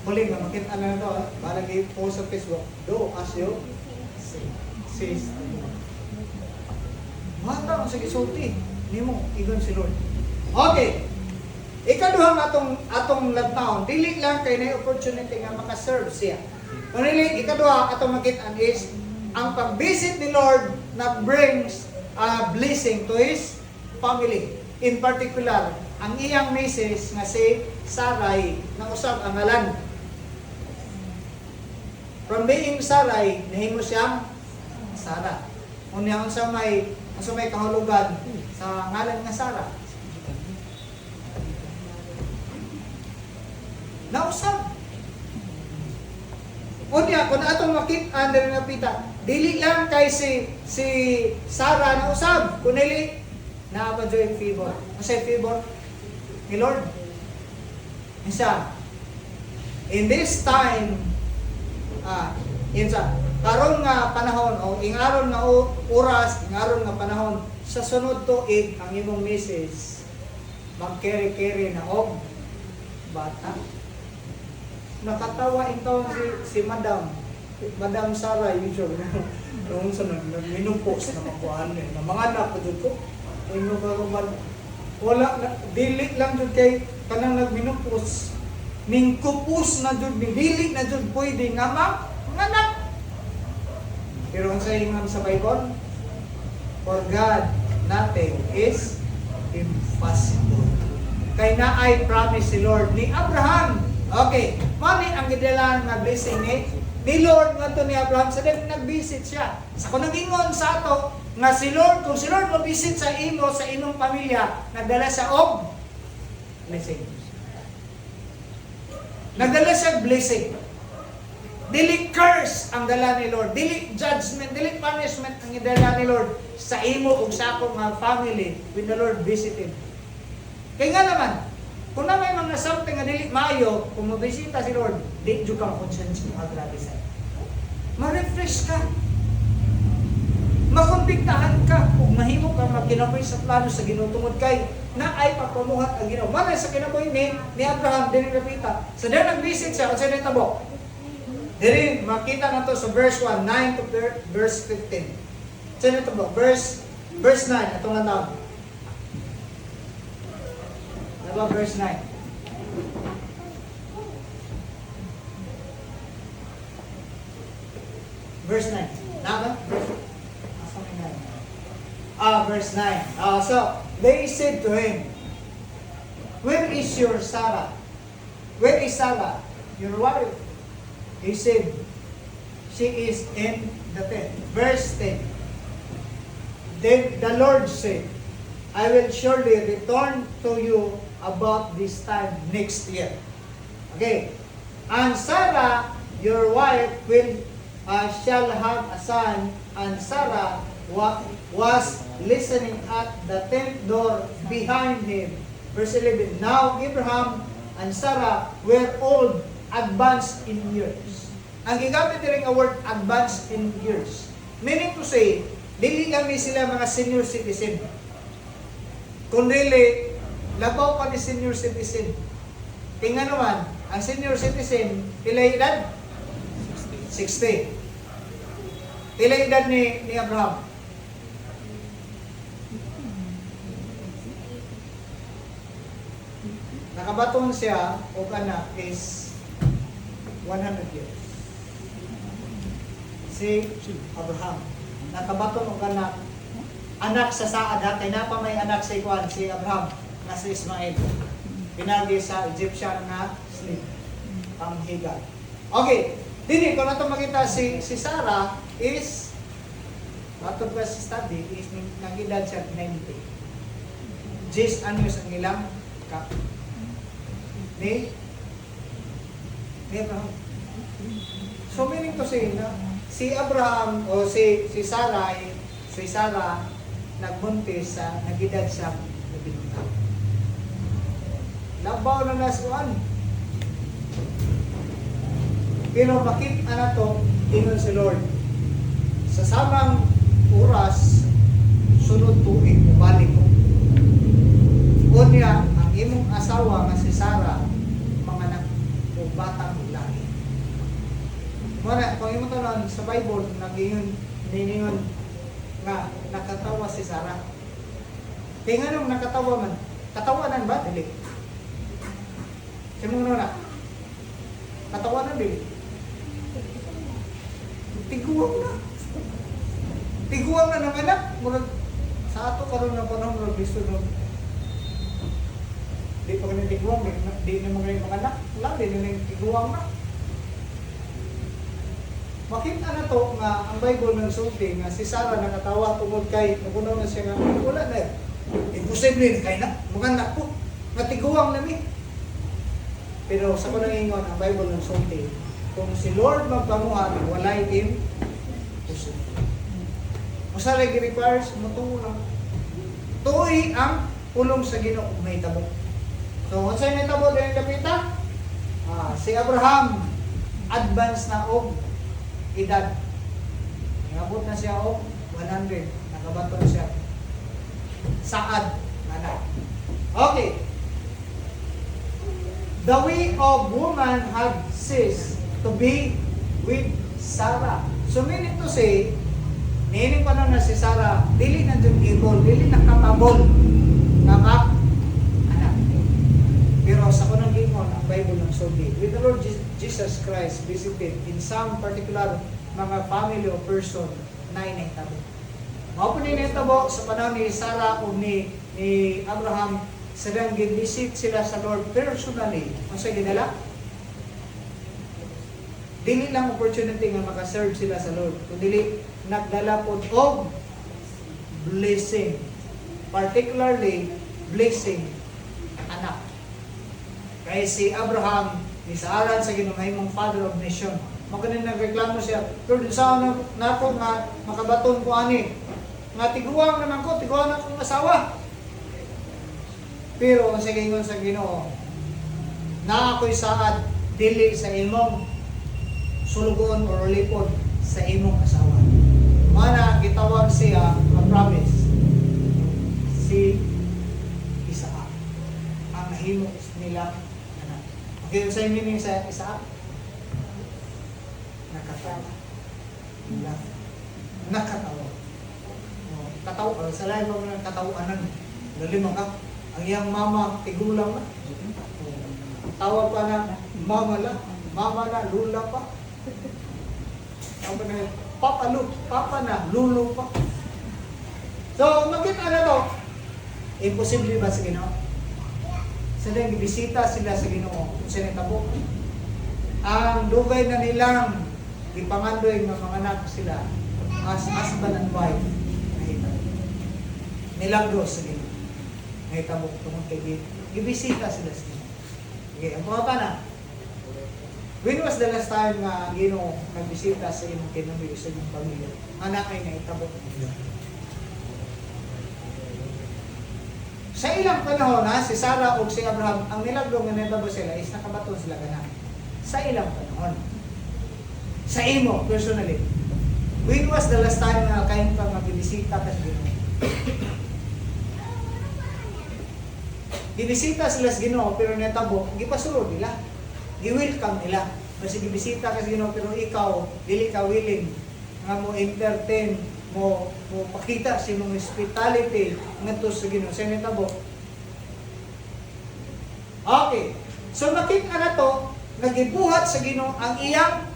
huli nga makita na ito, parang i-post sa Facebook. Do as you say. Buhata ang sa gisulti nimo igon si Lord. Okay. Ikaduhang atong lantaon, dili lang kay na opportunity nga maka-serve siya. Kunili ikaduha atong makita is ang pag-visit ni Lord na brings blessing to his family. In particular, ang iyang misis nga si Sarai na usab ang ngalan. From being Sarai, nahimo siyang Sara. Unya unsa may kahulugan sa ngalan nga Sara. Nausab. Unya kun atong makit-an diri nga pita, dili lang kay si Sara na usab, kunili na pa joy favor. Unsay favor ni Lord? Isa. In this time, karon nga panahon o ingaron nga oras, ingaron nga panahon sa sunod tuig ang imong misis mag-carry na bata. Nakatawa ito si Madam Sara usually noong sa nagminupos na makuhaan na mga anak ko dito wala dili lang jud kay kanang nagminupos ning kupos na jud dili na jud pwede nga anak. Pero ang saying sa Bible, for God nothing is impossible. Kay na I promise si Lord ni Abraham. Okay, mani ang gidalan nga blessing ni Lord ngadto ni Abraham sa nag-visit siya. Sa kunagingon sa ato nga si Lord, kung si Lord mo-visit sa imo, sa imong pamilya, nagdala siya og blessing. Nagdala siya blessing. Dili curse ang dala ni Lord. Dili judgment, dili punishment ang idala ni Lord sa imo ug sa akong family when the Lord visited. Kaya nga naman, kung na may mga something nga dili maayo, kung mabisita si Lord, di jud ka ma-conscience mo grabe sa. Ma-refresh ka. Makumpiktahan ka kung mahimo ka magkinaboy sa plano sa Ginoo tungod kay na ay papamuhat ang Ginoo. Manay sa kinaboy ni Abraham dili napita. So then nag-visit siya unsa ni tabo. Diri makita nato sa verse 1, 9 to verse 15. Sa nito tabo, verse 9 atong lantaw. Diba verse 9? Verse 9. Naba? Verse 9. So, they said to him, where is your Sarah? Where is Sarah, your wife? He said, she is in the tent. Verse 10. Then the Lord said, I will surely return to you about this time next year. Okay. And Sarah, your wife, shall have a son, and Sarah was listening at the tent door behind him. Verse 11, now Abraham and Sarah were old, advanced in years. Ang gigamit din ang word advanced in years. Meaning to say, dili kami sila mga senior citizen. Kundi labaw pa ni senior citizen. Tingnan naman, ang senior citizen, pila edad? 60. Pila edad ni Abraham? Nakabaton siya o anak is 100 years. Si Abraham. Nakabaton o anak sa Saad, kay na pa may anak si Juan, si Abraham, na si Ismael. Pinagi sa Egyptian na slave. Panghiga. Okay. Dini, kung nato makita si Sarah is, nato ba si study, is nag-edad siya 90. 10 anyos ang ilang ni Abraham. So meaning to say na si Abraham o si Sarah nagbuntis sa nag-edad sa 70. Labaw na nasuan. Pero makita na to ingon si Lord. Sa samang oras sunod tuig ubalik ko. Unya ang imong asawa nga si Sarah mga batang lahi. Muna, kung imo tanan sa Bible, ningon nga nakatawa si Sarah. Kaya nga nakatawa man, katawanan ba? Dili. Sino na? Katawanan dili. Tiguang na. Tiguang na ng anak. Murag, sa ato karon na panahon murag gusto no. Di pa kami tiguang, di na mga anak. Wala, di na tiguang na. Makita na to nga ang Bible ng sulti nga si Sarah nakatawa tungod kay nagunaw na siya nga wala na. Imposible kay na mga anak ko. Matiguang na mi. Pero sa kunang ingon ang Bible ng sulti, kung si Lord magpamuhat, walay imposible. Usa lagi requires mutuo lang. Tuoy ang pulong sa Ginoo may tabo. So unsay may tabo din kapita? Si Abraham advance na og edad. Nabot na siya og 100. Nakabaton siya. Saad anak. Okay. The way of woman had ceased to be with Sarah. So meaning to say, meaning pa na si Sarah, dili na dyan able, dili na kapabol na anak. Pero sa kunang gingon, ang Bible ng sulti, with the Lord Jesus Christ visited in some particular mga family or person na inahitabo. Mao po inahitabo sa panahon ni Sarah o ni Abraham, sadang gibisit sila sa Lord personally. Ang sa ginala? Dili lang opportunity nga makaserve sila sa Lord, kundi nagdala po og blessing. Particularly, blessing anak. Kaya si Abraham, isaaran sa ginumahimong father of nation. Magaling nagreklamo siya, Lord, saan na ako nga makabaton ko ani? Nga tiguang naman ko, tiguang na akong asawa. Pero sa gingon sa Ginoo, na ako'y saad, dili sa imong sulugon o lipod sa imong asawa. Mana gitawag siya, ma-promise, si Isaac. Ang nahimo nila anak. Okay, sa meaning sa Isaac? Nakatawa. Nakatawa. Katawa. Sa lahat mo ng katawanan. Lalimang ka. Ang iyang mama, tigulang na. Tawag pa na, mama na, lula pa. Papa na, lulo pa. So, makita na to. Imposible ba sa Ginoo? Sila bisita sila sa Ginoo. Kung sila tabo. Ang dugay na nilang ipangandoy ng mga anak sila as husband and wife. Milagros sa Ginoo. May tabok tungkol kay Gibisita sila sa Ginoo. Okay, ang mga na. When was the last time nga Ginoo nagbisita sa imong kinabuhi sa imong pamilya? Anak ay naitabo. Sa ilang panahon si Sarah o si Abraham, ang milagro nga nahitabo sila is nakabaton sila ganan. Sa ilang panahon. Sa imo, personally. When was the last time nga kayo kang magbibisita ka sa Ginoo? Bibisita sila sa Ginoo pero netabo, gipasulod nila. I-welcome nila. Kasi bibisita ka sa Ginoo pero ikaw dili ka willing nga mo entertain mo pakita sa imong hospitality ngadto sa Ginoo. Sa netabo. Okay. So makita na to nagibuhat sa Ginoo ang iyang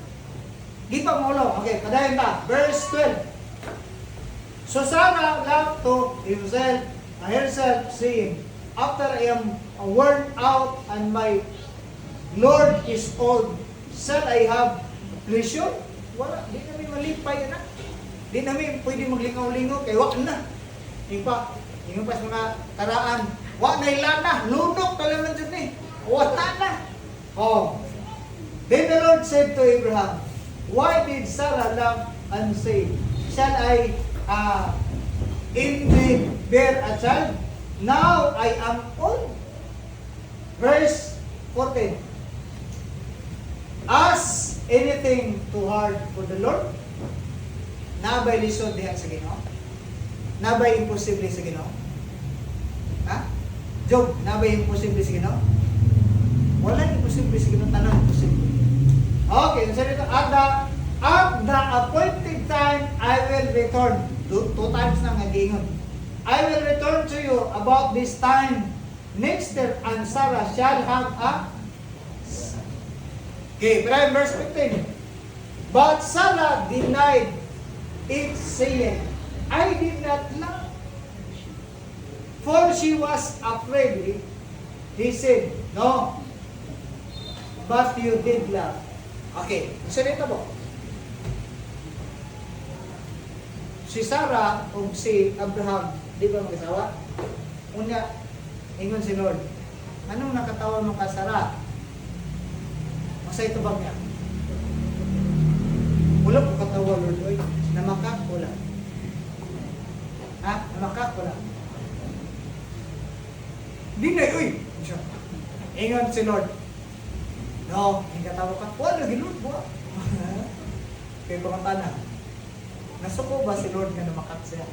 gipamulo. Okay, padayon ta. Verse 12. So Sarah laughed to herself, saying, after I am worn out and my Lord is old, shall I have pleasure? Wala, di namin malipay na. Di namin pwede maglingaw-lingaw, kaya wak na. Yung pas mga karaan, wak na ilana, lunok talaman dyan eh. Wala na. Oh. Then the Lord said to Abraham, why did Sarah laugh and say, shall I indeed bear a child? Now I am old. Verse 14. Ask anything too hard for the Lord? Nabay lisod diha sa Ginoo? Nabay imposible sa Ginoo? Ha? Job, nabay imposible sa Ginoo? Wala imposible sa Ginoo, tanan imposible. Okay, so dito, at the appointed time I will return. Two times na nga-gingon. I will return to you about this time next year, and Sarah shall have a son. Okay, pero verse 15. But Sarah denied it, saying, I did not love. For she was afraid. He said, no, but you did love. Okay, so dito po. Si Sarah o si Abraham, di ba mag-asawa? Unya, ingon si Lord, anong nakatawa mo ka, Sarah? Masay ito bang niya? Wala po katawa, Lord. Oy, namakak, wala. Ha? Namakak, wala. Di na, uy! Ingon si Lord, no, hindi katawa ka, wala, Lord, buwa. Kaya pangantana, nasuko ba si Lord nga namakak siya?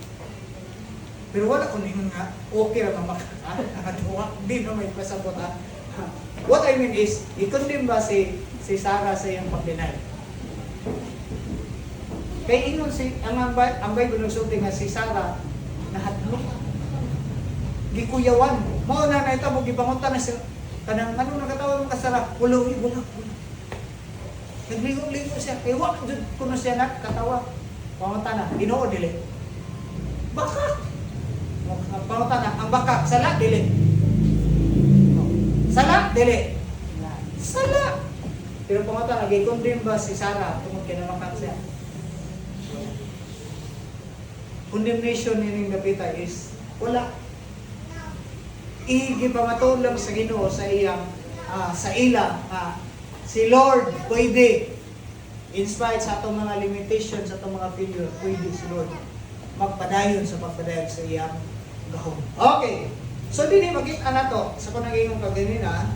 Pero wala ko ningon nga, okay ra mamakak. Hindi na may pasabot ha. What I mean is, i-condemn ba si Sarah sa iyang pag-deny? Kaya ingon ang Bible nagsulti nga si Sarah nahadlok. Gikuyawan. Mao na ito mo gibangunta na siya. Kanang ano nakatawa mo ka Sarah? Wala. Nagligo-ligo siya. Kaya wala jud kuno siya nakatawa. Pangunta na, Ginoo dili. Baka pangunta na, ang baka sala dili. Sala dili. Sala. Pero pangunta na, gi-condemn ba si Sarah tungod kay namakak siya? Condemnation nining gapita is wala. Igipamatod lang sa Ginoo sa iyang sa ila si Lord pwede in spite sa atong mga limitations, sa atong mga failure, pwede si Lord magpadayon sa pagpadayon sa iyang gahom. Okay. So dili makita na to sa panagingong kaganina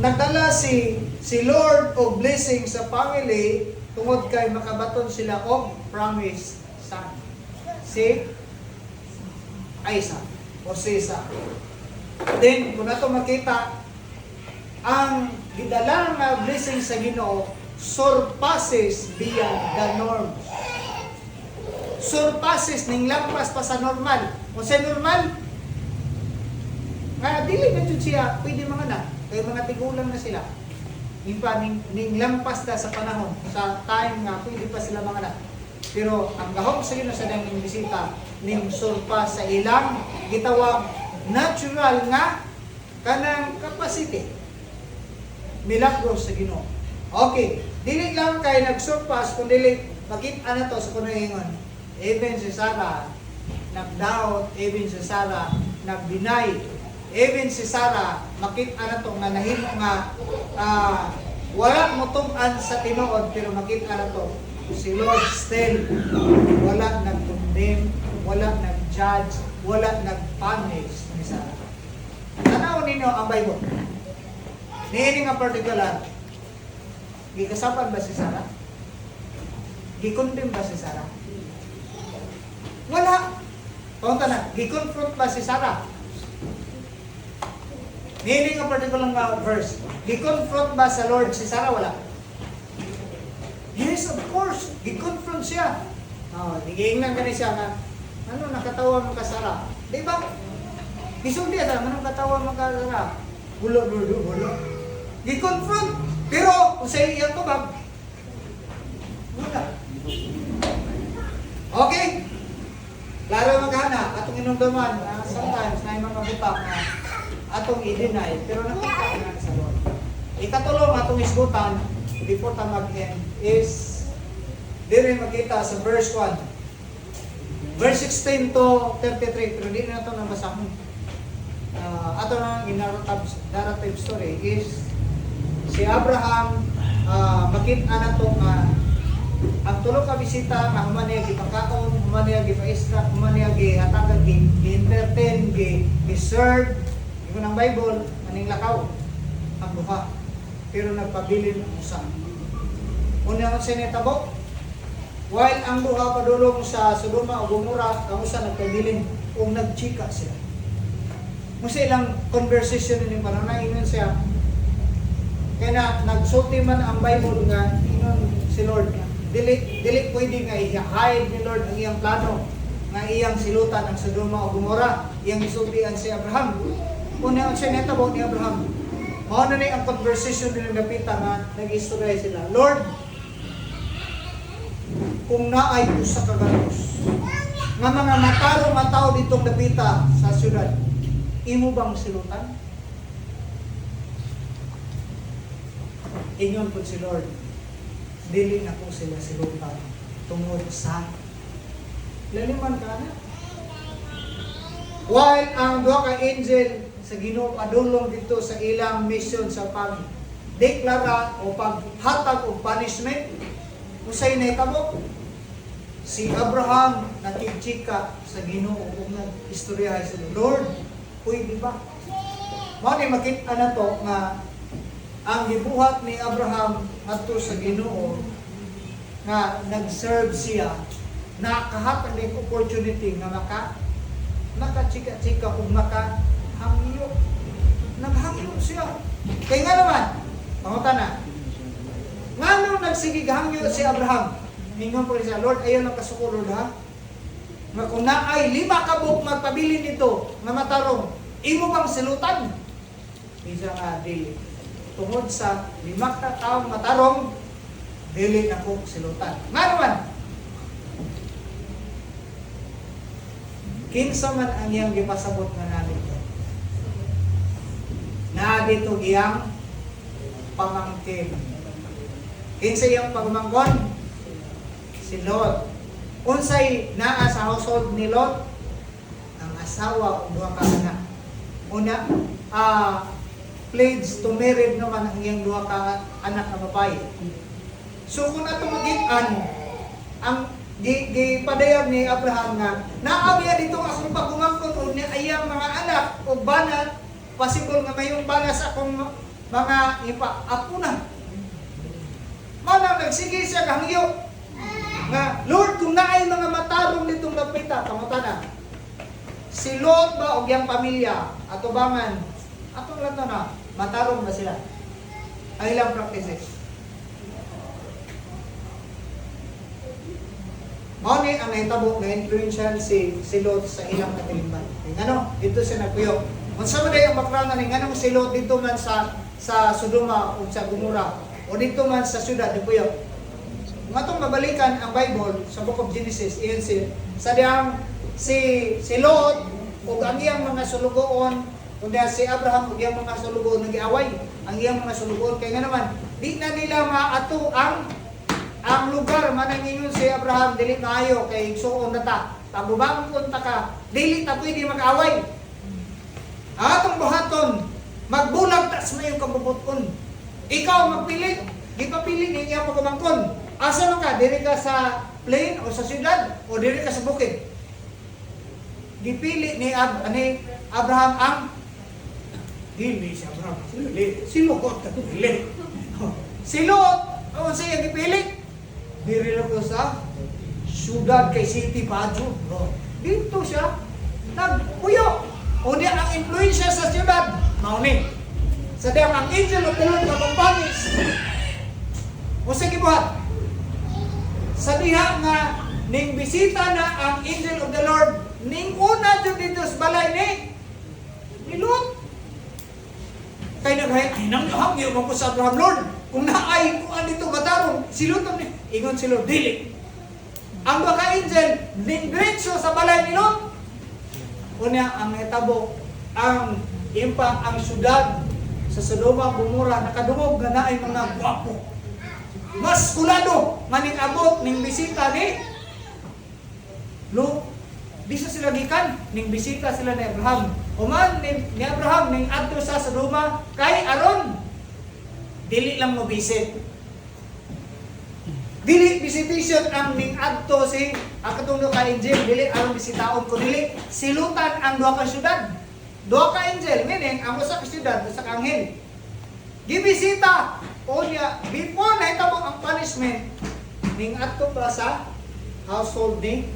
nagdala si Lord og blessing sa family tungod kay makabaton sila og promise son. Si Isaac o si Isaac. Then kung nato makita ang gidala nga blessing sa Ginoo surpasses beyond the norm. Surpasses ning lampas pa sa normal. Kung sa normal, nga dili na jud siya pwede mga na, kay mga tigulang na sila. Ning lampas na sa panahon, sa time nga pwede pa sila mga na. Pero ang gahom sa Ginoo sa ning bisita, ning surpass sa ilang gitawag natural nga kanang capacity. Milagros sa Ginoo. Okay, dili lang kay nagsurpass kundi makita na to sa kunaingon. Even si Sarah nag-doubt, even si Sarah nag-deny, even si Sarah makita na to nga nahimo nga wala mo tug-an sa tinuod, pero makita na to si Lord still wala nag-condemn, wala nag-judge, wala nag-punish ni Sarah. Tanaw ninyo ang Bible. Niini nga particular, gikasapan ba si Sarah? Gikondem ba si Sarah? Wala. Punta na, gikonfront ba si Sarah? Niini nga particular nga verse, gikonfront ba sa Lord si Sarah? Wala. Yes, of course. Gikonfront siya. Nag-iingnan ka siya nga, ano, nakatawa mo ka Sarah? Di ba? Isulti ata, manong katawa mo ka Sarah? Bulo. Gikonfront. Pero, kung sa iyang tubag, wala. Okay? Klaro maghana, atong inumdaman, sometimes na yung mga butak na atong i-deny, pero nakita na sa Lord. Ikatulong atong isgutan, before ta mag-end, is dire makita sa verse 1. Verse 16 to 33, pero di na ito nabasa mo. Ato na narrative story is si Abraham, makita na ito nga ang tulo ka bisita nga human niya gipakaon, human niya gipaistra, human niya gihatagan, gi-entertain, gi-serve. Yung ng Bible, maning lakaw ang duha. Pero nagpabilin ang usa. Una ang sinitabo, while ang duha padulong sa Sodoma o Gomora, ang usa nagpabilin o nagchika sila. Musa ilang conversation ni pananayon siya. Kaya nagsulti man ang Bible nga inon si Lord nga dili pwede nga i-hide ni Lord ang iyang plano nga iyang silutan ang Sodoma o Gomora, iyang isultian si Abraham. Una ang sinitabo ni Abraham. Mao na ni ang conversation nila napita nga nag-istorya sila. Lord, kung naay usa ka galos nga mga mataro-mataw ditong napita sa syudad, imo bang silutan? Ingon po si Lord, dili na po sila silutan tungod sa laliman ka na. While ang duha ka angel sa Ginoo padulong dito sa ilang mission sa pagdeklara o paghatag og punishment, usay nahitabo si Abraham nakigchika sa Ginoo ug nag-istoryahay sa Lord, pwede ba? Mao ni makita na to nga ang gibuhat ni Abraham adto sa Ginoo nga nag-serve siya, nakahatag ng opportunity nga makachika-chika ug makahangyo. Naghangyo siya. Kaya nga naman, pangutan na, nga nung nagsigig hangyo si Abraham, ningon po siya, Lord, ayaw lang kasuko, Lord, ha? Nga kung naay 5 ka buok magpabilin nito, nga matarong, imo bang silutan? Isa nga, dili. Tungod sa 5 ka taong matarong, dili na ko silutan. Nga naman, kinsa man ang iyang gipasabot nga namin ito. Na dito iyang pamangkin. Kinsa iyang pagmangkon? Si Lot. Unsay naa sa household ni Lot? Ang asawa o duha ka anak. Una, pledge to marry naman ang iyang duha ka anak na babae. So kung ato maging ang gipadayag ni Abraham nga naabiya dito akong pagumangkon o niya ayang mga anak o banat, possible nga mayong banas akong mga ipa-apo na. Manang nagsige siya kahangyo nga, Lord, kung naay mga matarong nitong napita, kamuta na, si Lot ba o iyang pamilya, ato ba man, atong lang na, matarong ba sila? Ang ilang practices. Mao ni ang nahitabo na influential si Lot sa ilang katilimban. Ano? Dito siya nagpuyo. Kung sa mga yung background na nga si Lot dito man sa Sodoma o sa Gomora o dito man sa syudad, nagpuyo. Kung atong mabalikan ang Bible sa Book of Genesis, iyon sa diyang si Lot o ang iyang mga sulugoon, kung si Abraham o iyang mga sulugoon nag-iaway, ang iyang mga sulugoon. Kaya nga naman, di na nila maato ang lugar manangingon si Abraham dili maayo kay suon na ta. Pagubang punta ka, dili ta pwede mag-away. Atong buhaton, magbulag tas mayo kabubuton. Ikaw magpili, gipapili ni iya pagkumangkon. Asa man ka, diri ka sa plain o sa syudad o diri ka sa bukid. Gipili ni Abraham ang dili si Abraham, si Lot dili. Si Lot, o siya gipili. Diri lang ko sa syudad kay City Bajo. Dito siya nagpuyo. O diyan ang influensya sa siyudad, mauni. Sa diyan ang angel of the Lord kapagpangis. O sa gibuhat, sa diha nga ning bisita na ang angel of the Lord, ning una dito sa balay ni Lot. Kaya naghay, ay nang hangyo mo ko sa Abraham, Lord. Kung naay ko dito batarong, si Lot ni ingon si Lord, dili. Ang baka angel, ning diretso sa balay ni Lot. Unya ang netabo ang impang ang syudad sa Sodoma Gomora nakadungog nga naay mga gwapo. Maskulado maning abot ning bisita ni Lot. Di sila gikan ning bisita sila ni Abraham. Uman ni Abraham ning adto sa Sodoma kay aron dili lang mo visit. Dili visitation ang ning adto si akatong ka angel, dili aron bisitaon ko, dili silutan ang duha ka syudad. Duha ka angel, meaning ang usa ka syudad, usa ka anghel. Gibisita o niya before nahitabo ang punishment ning adto pa sa household ni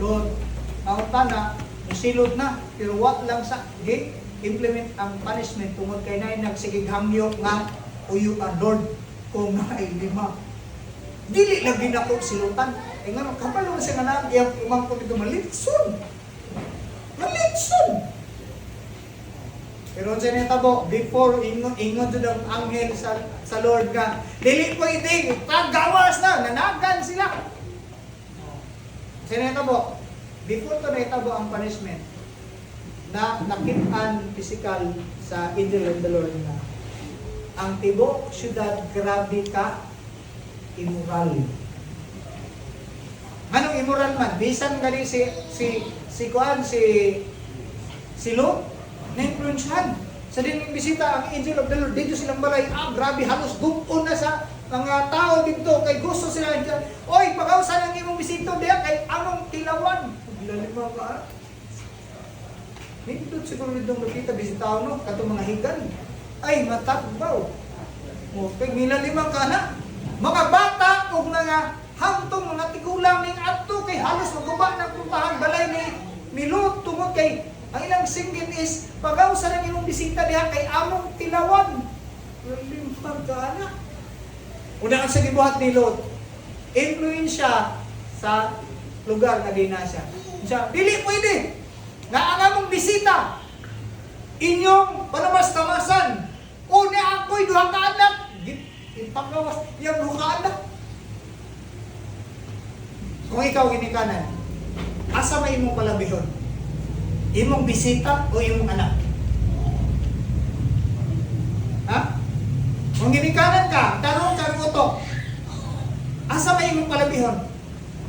Lord. Mautana, silod na, pero wa lang sa implement ang punishment tungod kay nay nagsigighangyo nga uyo ang Lord kung naay lima. Dili lagi na ko silutan. Eh nga, kapalo na siya nga na, iyang umang ko dito, malitson. Malitson. Pero siya niya tabo, before ingon to ang anghel sa Lord nga, dili pwede, paggawas na, nanagan sila. Siya niya tabo, before to na itabo ang punishment, na nakitaan physical sa angel of the Lord na, ang tibok syudad, grabe ka, immoral. Anong immoral man? Bisan gali si Lot na-influensyahan. Sa dining bisita ang angel of the Lord dito silang balay, grabe halos gupon na sa mga tao dito kay gusto sila. Oy, pagausan ang imong bisita diha kay anong tilawan. Lalima ka. Nindot siguro dito makita bisita no katong mga higan. Ay matakbaw. O kay milalima ka na. Mga bata o mga hangtong mga tigulang ning adto kay halos maguba na puntahan balay ni Lot tungod kay ang ilang singgit is pagawsa ng imong bisita diha kay among tilawan. Limpag ka na. Una ang sa gibuhat ni Lot, influensya sa lugar na di na siya. Siya, dili pwede nga ang among bisita inyong panamas-tamasan. Una ako'y duha ka anak. Pagkawas, yung lukaan na. Kung ikaw ginikanan, asa may imong palabihon? Imong bisita o imong anak? Ha? Kung ginikanan ka, tarong ka utok, asa may imong palabihon?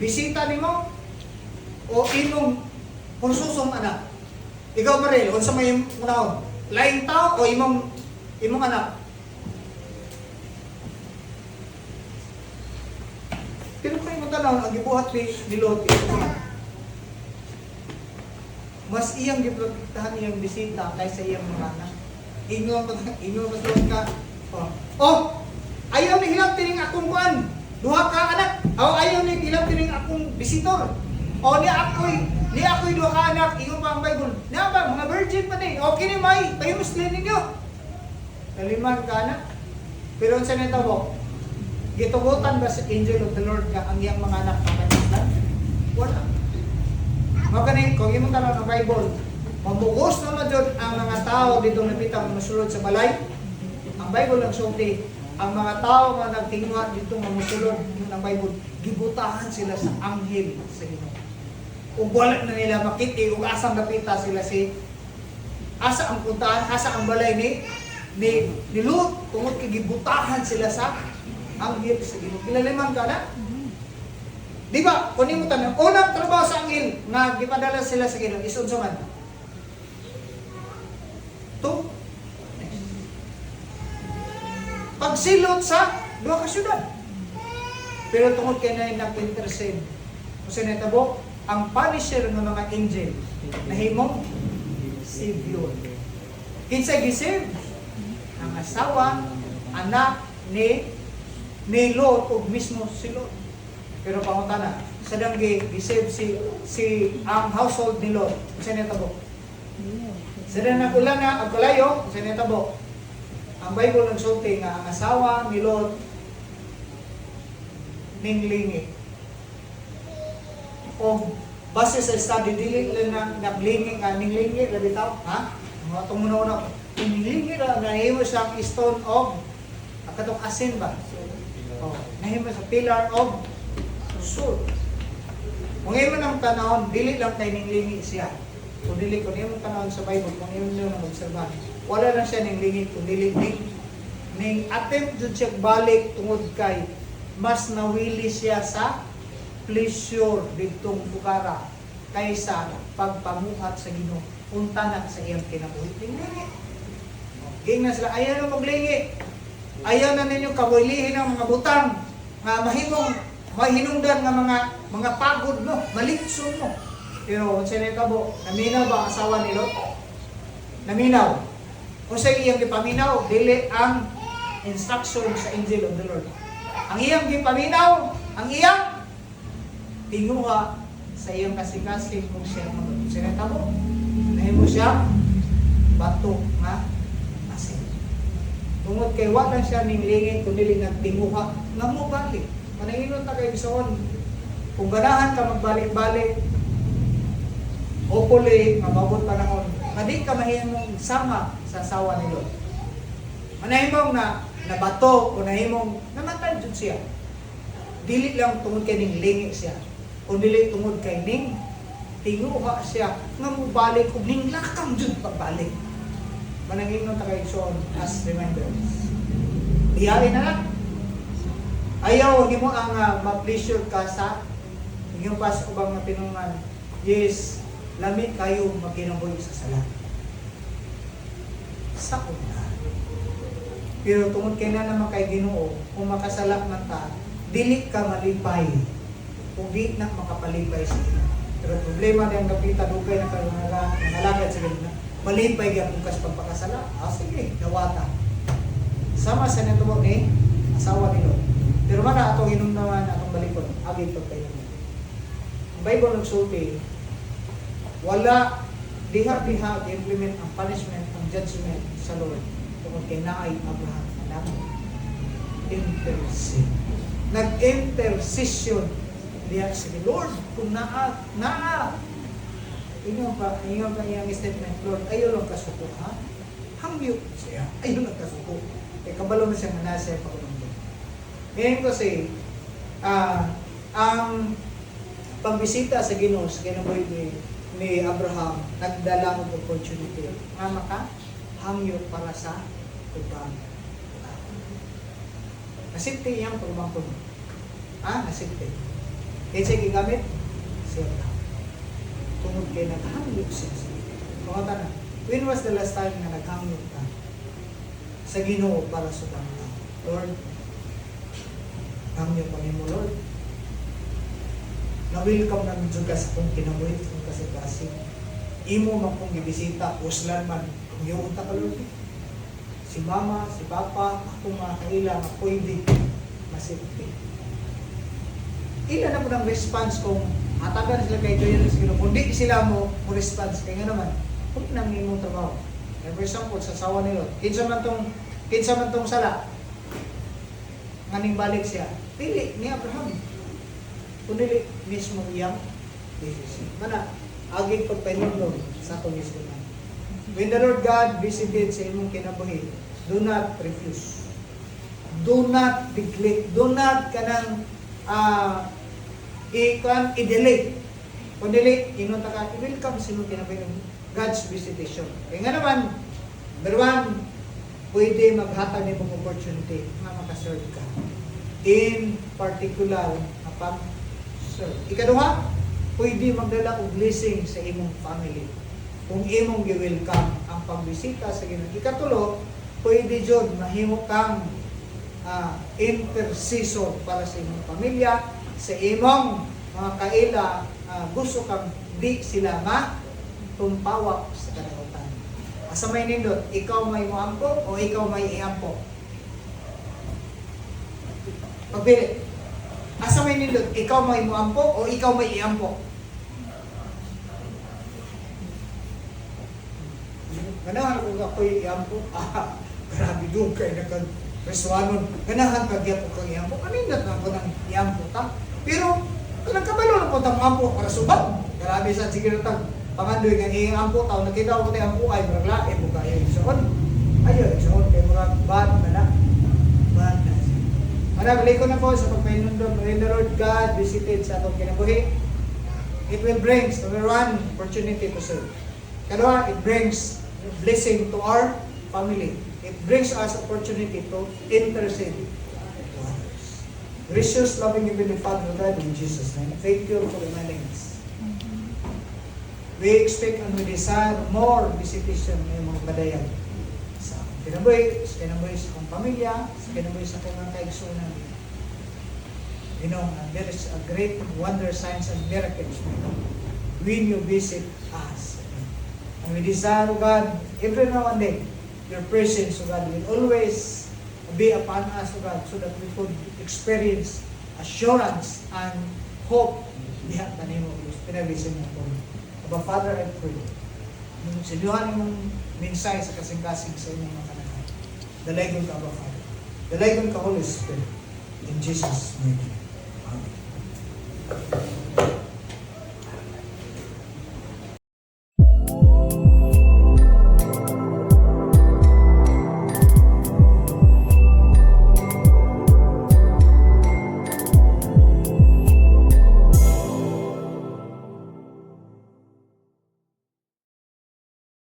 Bisita nimo o imong kursusong anak? Ikaw Maril, unsa may imong unahon? Laing tao o imong anak? Pero kayo magtanaw, ang gibuhat ni Lot, mas iyang giprotektahan iyang bisita kaysa iyang mga anak. Ingon pa ka. Ayaw ni hilap tining akong kuan. Duha ka anak. Ayaw ni hilap tining akong bisitor. Ni ako'y duha ka anak. Ingon pa ang Bible. Nga ba, mga virgin pa din. Okay ni may, kayo Muslim ninyo. Kaliman ka anak. Pero sa netabo, gitugutan ba sa angel of the Lord ka ang iyang mga anak na wala. Magaling, kung imong tanaw ng Bible, mabugos naman dyan ang mga tao dito napitang masulod sa balay. Ang Bible nagsulti, ang mga tao nga nagtingwa dito mamusulod ng Bible, gibutahan sila sa anghel sa Ginoo. Kung wala na nila makiti, kung asang napita sila asa ang puntahan, asa ang balay ni Lot, tungod kay gibutahan sila sa anghel sa Ginoo. Kilaliman ka na? Di ba? Kung mo tanong, unang trabaho sa anghel nga gipadala sila sa Ginoo is unsa man? pagsilot sa duha ka syudad. Pero tungod kay na nag-intercede, kasi natabo, ang punisher ng mga angel, nahimong Savior. Kinsa gisave? Ang asawa, anak ni Lot o mismo si Lot. Pero pangutana, sa danggi, gisave si ang household ni Lot. Kasi natabo. Sa dang nakula na, ang kalayo, kasi natabo. Ang Bible nagsulti nga ang asawa ni Lot ninglingi. O base sa study, dili lang na naglingi nga ninglingi, labi tao, ha? Mga itong muna-una, ninglingi na nahimo siyang stone of katong asin ba? O, nahimo sa pillar of salt. Kung imo ng tanawon, dili lang kay ninglingi siya. Kung dili, kung imo tanawon sa Bible, kung imo nyo na mag-obserbahan, wala lang siya ninglingi, kung dili ning attempt jud siya balik tungod kay mas nawili siya sa pleasure ditong bukara kaysa pagpamuhat sa Ginoo. Unta na sa iyang kinabuhi. Ninglingi. Ging na sila, ayaw na maglingi. Ayaw na ninyo kabuilihin ng mga butang nga mahinungdan nga mga pagod mo, malitson mo. Pero kung sila kabo, naminaw ba ang asawa ni Lot? Naminaw. Kung sa iyang gipaminaw, dili ang instruction sa angel of the Lord. Ang iyang gipaminaw, ang iyang tinguha sa iyang kasing-kasing kung siya mag sinatabo. Nahimo siya bato nga asin. Tungod kay wa lang siya ninglingi kundi nagtinguha nga mo balik. Manahinon ta kay bisoon. Kung ganahan ka magbalik-balik, hopefully mababot panahon, madi ka mahimong sama sa asawa ni Lot. Manahimong na bato o nahimong namatay jud siya. Dili lang tungod kay ninglingi siya, o dili tungod kay ning tinguha siya nga mubalik ug ning lakang jud pagbalik. Manahimong ta kay bisoon as reminders. Diyari na lang. Ayaw, hindi mo ang ma-pleasure ka sa inyong pas ubang na pinungan. Yes, lamit kayo magkinaboy sa sala. Sa una. Pero tungod kay na naman kay Ginoo, kung makasala man ta, dili ka malipay. Kung di na makapalipay sa Ginoo. Pero problema na yung napita dugay na kayo nangalagad sa Ginoo. Malipay ka kung kas pagpakasala. Sige, nawata. Sama sa natubo ni asawa ni Lot. Pero mana atong hinumnaman atong balikon, agi pagkayo. Ang Bible nagsulti, wala diha-diha i-implement ang punishment, ang judgment sa Lord. Tungkol kay naay Abraham, anak, intercede. Nag-intercession diha sa Lord, kung ingon pa iyang statement, Lord, ayaw lang kasuko, ha? Hangyo siya, ayaw lang kasuko. Kaya kabalo na siya nga nasa pagulong. Ngayon kasi, ang pagbisita sa Ginoo, sa kinabuhi ni Abraham, nagdala ng opportunity nga makahangyo para sa ubang tao. Nasipti iyang pagbangkod. Nasipti. Kaya siya gigamit? Siya Abraham. Tungod kayo naghangyo siya. Mga tanong, when was the last time na naghangyo ka sa Ginoo para sa ubang tao? Lord, hangyo pa mo, Lord. Na-welcome na medyo ka sa kong kinabuhi, kung kasi imo man kong gibisita, uslan man, kung yung ka, Lord. Si mama, si papa, ako mga kaila, na pwede masipti. Ilan na po ng response kung hatagan sila kay Joel sa Ginoo, kung di sila mo response, kaya nga naman, kung nang imong trabaho. For example, sa sawa ni Lot, kinsa man tong sala, nganing balik siya, pili ni Abraham. Kunili mismo iyang decision. Mana, aging pagpahinulong sa atong Islam. When the Lord God visited sa imong kinabuhi, do not refuse. Do not neglect. Do not kanang i-delay. Kung delay, inunta ka, i-welcome sa imong kinabuhi ng God's visitation. Kaya nga naman, number one, pwede maghatag ng mong opportunity na makaserve ka. In particular, pag-serve. Ikaduha, pwede magdala og blessing sa imong family. Kung imong gi-welcome ang pagbisita sa Ginoo. Ikatulo, pwede jud mahimo kang intercessor para sa imong pamilya, sa imong mga kaila, gusto kang di sila tumpawak sa kadaotan. Asa may nindot, ikaw may moampo o ikaw may iampo? Pagpili. Asa may nindot, ikaw may moampo o ikaw may iampo? Ganahan ko ako'y iampo. Grabe doon kay nagkagreswanon. Ganahan kagya ko kang iampo. Kanindot na ako ng iampo ta. Pero, nagkabalo na po tang ampo para subad. Grabe sa sige na pangandoy nga iyang ampo tao. Nakita ko tayo ampo ay maraglae mo kayo igsoon. Ayaw igsoon kay mga bad na na. Bad na. Maragli ko na po sa pagpainundog. When the Lord God visited sa atong kinabuhi, it will bring, number one, opportunity to serve. Kadua, it brings blessing to our family. It brings us opportunity to intercede to others. Gracious, loving, Heavenly Father, God, in Jesus' name, thank you for reminding us. We expect and we desire more visitation ng mga badayan sa kinabuhi, sa akong pamilya, sa kinabuhi sa akong mga kaigsunan. You know, there is a great wonder, signs, and miracles when you visit us. And we desire, God, every now and then, your presence, God, will always be upon us, God, so that we could experience assurance and hope diha sa nimo pinagbisin mo po. Aba, Father, I pray. Sinuhan mong mensahe sa kasing-kasing sa inyong mga kanahan. Dalagon ka, Aba, Father. Dalagon ka, Holy Spirit. In Jesus' name. Amen.